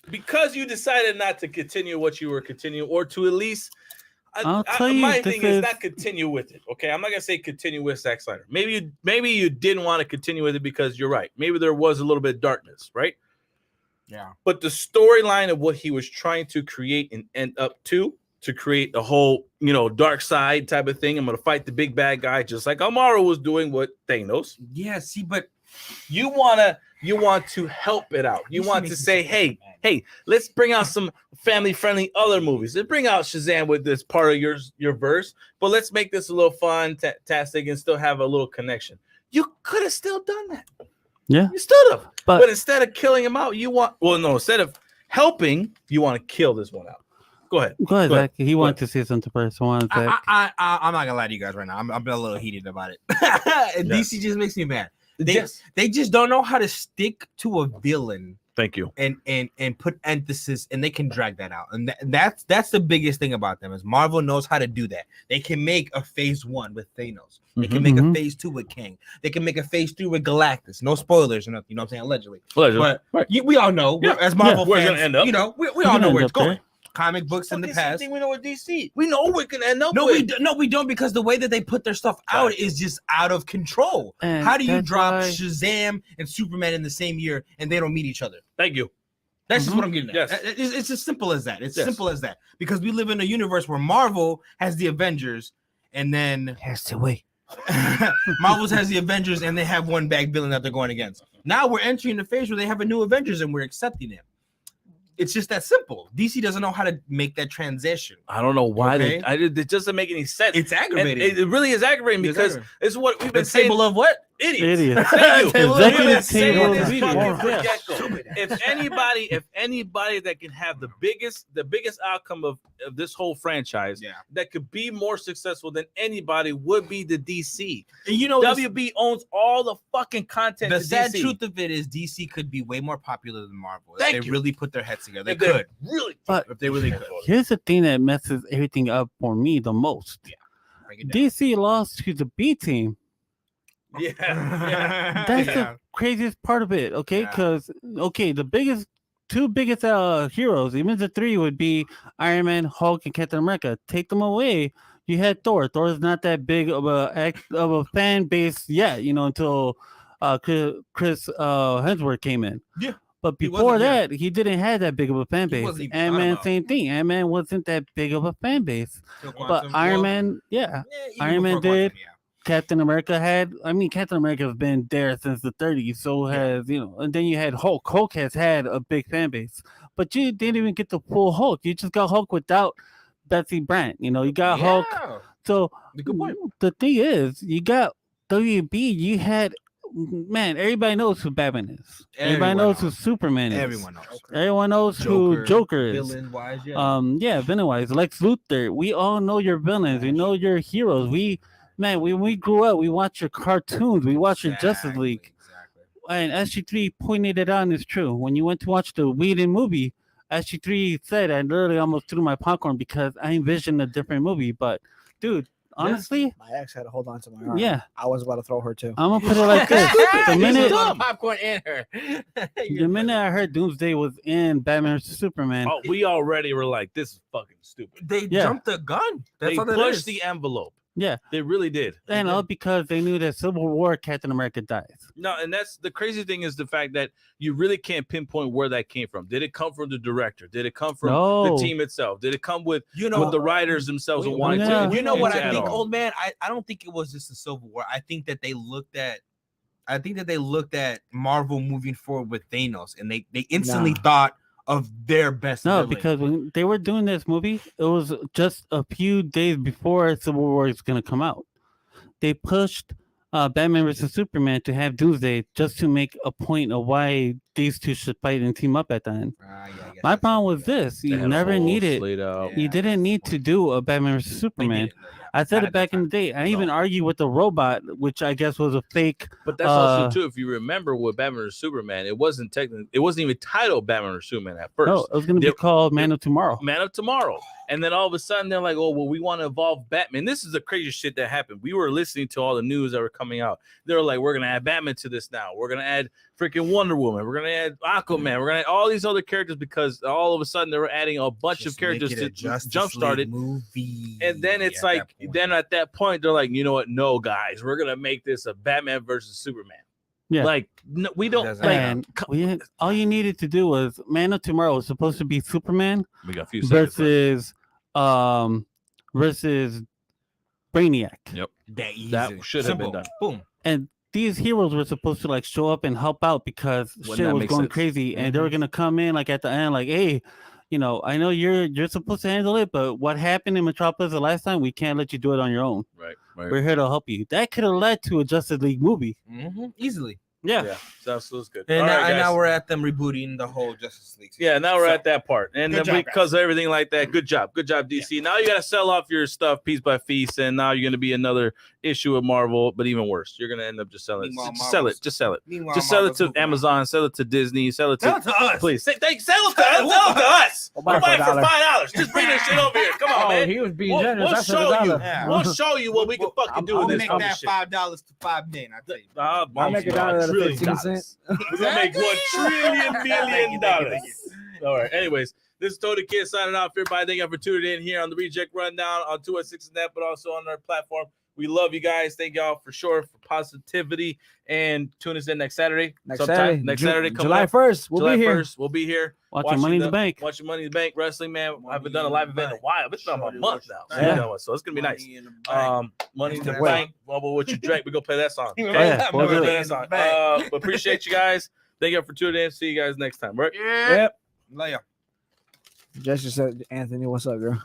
because you decided not to continue what you were continuing, or to at least I'll tell you, my this thing is is- not continue with it. Okay, I'm not gonna say continue with Zack Snyder. Maybe you didn't want to continue with it because you're right. Maybe there was a little bit of darkness, right? Yeah. But the storyline of what he was trying to create and end up to create a whole, dark side type of thing. I'm gonna fight the big bad guy, just like Amaro was doing with Thanos. Yeah. See, but You want to help it out. You DC want to makes me say, so hey, mad. hey, let's bring out some family-friendly other movies. Let's bring out Shazam with this part of your verse, but let's make this a little fun, fantastic, and still have a little connection. You could have still done that. Yeah. You stood up. But- But instead of killing him out, instead of helping, you want to kill this one out. Go ahead. Go ahead, Go ahead. Zach. He wanted to say something first. I'm I'm not gonna lie to you guys right now. I'm a little heated about it. And Yeah. DC just makes me mad. Yes. They just don't know how to stick to a villain Thank you. and put emphasis, and they can drag that out. And that's the biggest thing about them is Marvel knows how to do that. They can make a phase 1 with Thanos. They can make a Mhm. phase 2 with King. They can make a phase 3 with Galactus. No spoilers or nothing. You know what I'm saying? Allegedly. But we all know as Marvel Where it's fans, gonna end up. we all We're know gonna where end it's up there. going. Comic books in the past. We know with DC. We know we're gonna end up. No, with. we don't, because the way that they put their stuff out is just out of control. And How do you that's drop why- Shazam and Superman in the same year and they don't meet each other? Thank you. That's just what I'm getting at. Yes. It's as simple as that. It's Yes. simple as that. Because we live in a universe where Marvel has the Avengers and then Has to wait. Marvel's has the Avengers and they have one bag villain that they're going against. Now we're entering the phase where they have a new Avengers and we're accepting it. It's just that simple. DC doesn't know how to make that transition. I don't know why Okay. it doesn't make any sense. It's And aggravating. it really is aggravating It's because aggravating. it's what we've been The saying. table of what? Idiots. Idiots. Thank you. Table of We've been idiots. saying Table this of fucking idiots. from Yeah. get-go. If anybody that can have the biggest outcome of this whole franchise Yeah. that could be more successful than anybody would be the DC. And you know, WB owns all the fucking content. the to sad DC. truth of it is DC could be way more popular than Marvel if Thank they you. really put their heads together. They If they could. really. But If they really could. here's the thing that messes everything up for me the most. Break it down. DC lost to the B team. Yeah. That's Yeah. the craziest part of it, okay? Yeah. Because the two biggest heroes, even the three, would be Iron Man, Hulk, and Captain America. Take them away, you had Thor. Thor's not that big of a fan base yet, until Chris Hemsworth came in. Yeah. But He before wasn't, yeah. that, he didn't have that big of a fan He base. wasn't even thought Ant-Man, about. same thing. Ant-Man wasn't that big of a fan base. So But Quantum, Iron well, Man, yeah. yeah, even Iron Man before did. Quantum, yeah. Captain America had. Captain America has been there since the 30s. So has and then you had Hulk. Hulk has had a big fan base, but you didn't even get the full Hulk. You just got Hulk without Betsy Brandt. You got Hulk. Yeah. So Good point. the thing is, you got WB. You had everybody knows who Batman is. Everybody Everyone knows who knows. Superman is. Everyone knows. Everyone knows who Joker is. Villain wise, yeah. Villain wise, Lex Luthor. We all know your villains. We know your heroes. When we grew up, we watched your cartoons. We watched your Justice League. Exactly. And SG3 pointed it out, and it's true. When you went to watch the Whedon movie, SG3 said I literally almost threw my popcorn because I envisioned a different movie. But, dude, honestly, My ex had to hold on to my arm. yeah, I was about to throw her too. I'm gonna put it like this: the minute popcorn and her. the minute I heard Doomsday was in Batman vs Superman, Oh, we already were like, this is fucking stupid. They Yeah. jumped the gun. That's They all that pushed is. the envelope. yeah, They really did. and all because they knew that Civil War Captain America dies. No, and that's the crazy thing is the fact that you really can't pinpoint where that came from. Did it come from the director? Did it come from No. the team itself? Did it come with You know, with the writers themselves and wanting Yeah. to? you know what into I it think, all? old man? I don't think it was just the Civil War. I think that they looked at Marvel moving forward with Thanos, and they instantly Nah. thought of their best. No, villain. because when they were doing this movie, it was just a few days before Civil War is gonna come out. They pushed Batman vs Superman to have Doomsday just to make a point of why these two should fight and team up at the end. Yeah, I guess My that's problem what was it is. this: They you had a never whole needed. slate out. Yeah. You didn't need to do a Batman vs They Superman. did, yeah. I said Not it at back that in the time. day. I even argued with the robot, which I guess was a fake. But that's also Uh, too. If you remember with Batman or Superman, it wasn't technically. It wasn't even titled Batman or Superman at first. No, it was going to be They- called Man of Tomorrow. Man of Tomorrow. And then all of a sudden they're like, oh, well, we want to evolve Batman. This is the craziest shit that happened. We were listening to all the news that were coming out. They were like, we're going to add Batman to this now. We're going to add freaking Wonder Woman. We're going to add Aquaman. We're going to add all these other characters because all of a sudden they were adding a bunch of characters to jumpstart it. Movie. And then it's like, then at that point, they're like, you know what? No, guys, we're going to make this a Batman versus Superman. Yeah. Like, no, we don't. Like, And all you needed to do was Man of Tomorrow was supposed to be Superman we got a few seconds left. versus Brainiac. Yep. That should have been done. Boom. And these heroes were supposed to like show up and help out because Wouldn't shit that was make going sense? crazy, and they were gonna come in like at the end, like, hey, you know, I know you're supposed to handle it, but what happened in Metropolis the last time, we can't let you do it on your own. Right. We're here to help you. That could have led to a Justice League movie. Easily. Yeah. So that was good. And, All now, right, and guys. now we're at them rebooting the whole Justice League. Yeah, now we're So, at that part. And good then job, because of everything like that, good job, DC. Now you got to sell off your stuff piece by piece, and now you're going to be another issue of Marvel, but even worse, you're going to end up just selling it. Meanwhile, Just sell it. Just sell it. Meanwhile, Just sell it Marvel's to moving on. Amazon, sell it to Disney, sell it to us. please. Sell it to us. Sell it to us. We'll We'll buy it buy for it for $1. $5. Just bring this shit over here. Come on, Oh, man. he was being We'll, generous. we'll That's show you. $1. Yeah. We'll show you what we can fucking do I'll with this make other that shit. $5 to $5 million. I tell you. I'll make it out of that 15 cents. We're gonna make $1 trillion million. All right. Anyways, this is Tony Kid signing off. Everybody, thank you for tuning in here on the Reject Rundown on 216 Net, but also on our platform. We love you guys. Thank y'all for sure for positivity, and tune us in next Saturday. Next Saturday, coming July up. 1st. We'll July be here. 1st, we'll be here. Watching Money in the Bank. Watching Money in the Bank wrestling, man. I haven't done a live event in a while. It's been about a month now. Yeah. So it's gonna be nice. Money in the Wait. Bank. Well, what you drank, we go play that song. Okay? yeah, We'll we'll do play it. that song. But appreciate you guys. Thank you for tuning in. See you guys next time. Right? Yep. Lay up. Jessica said, Anthony, what's up, girl?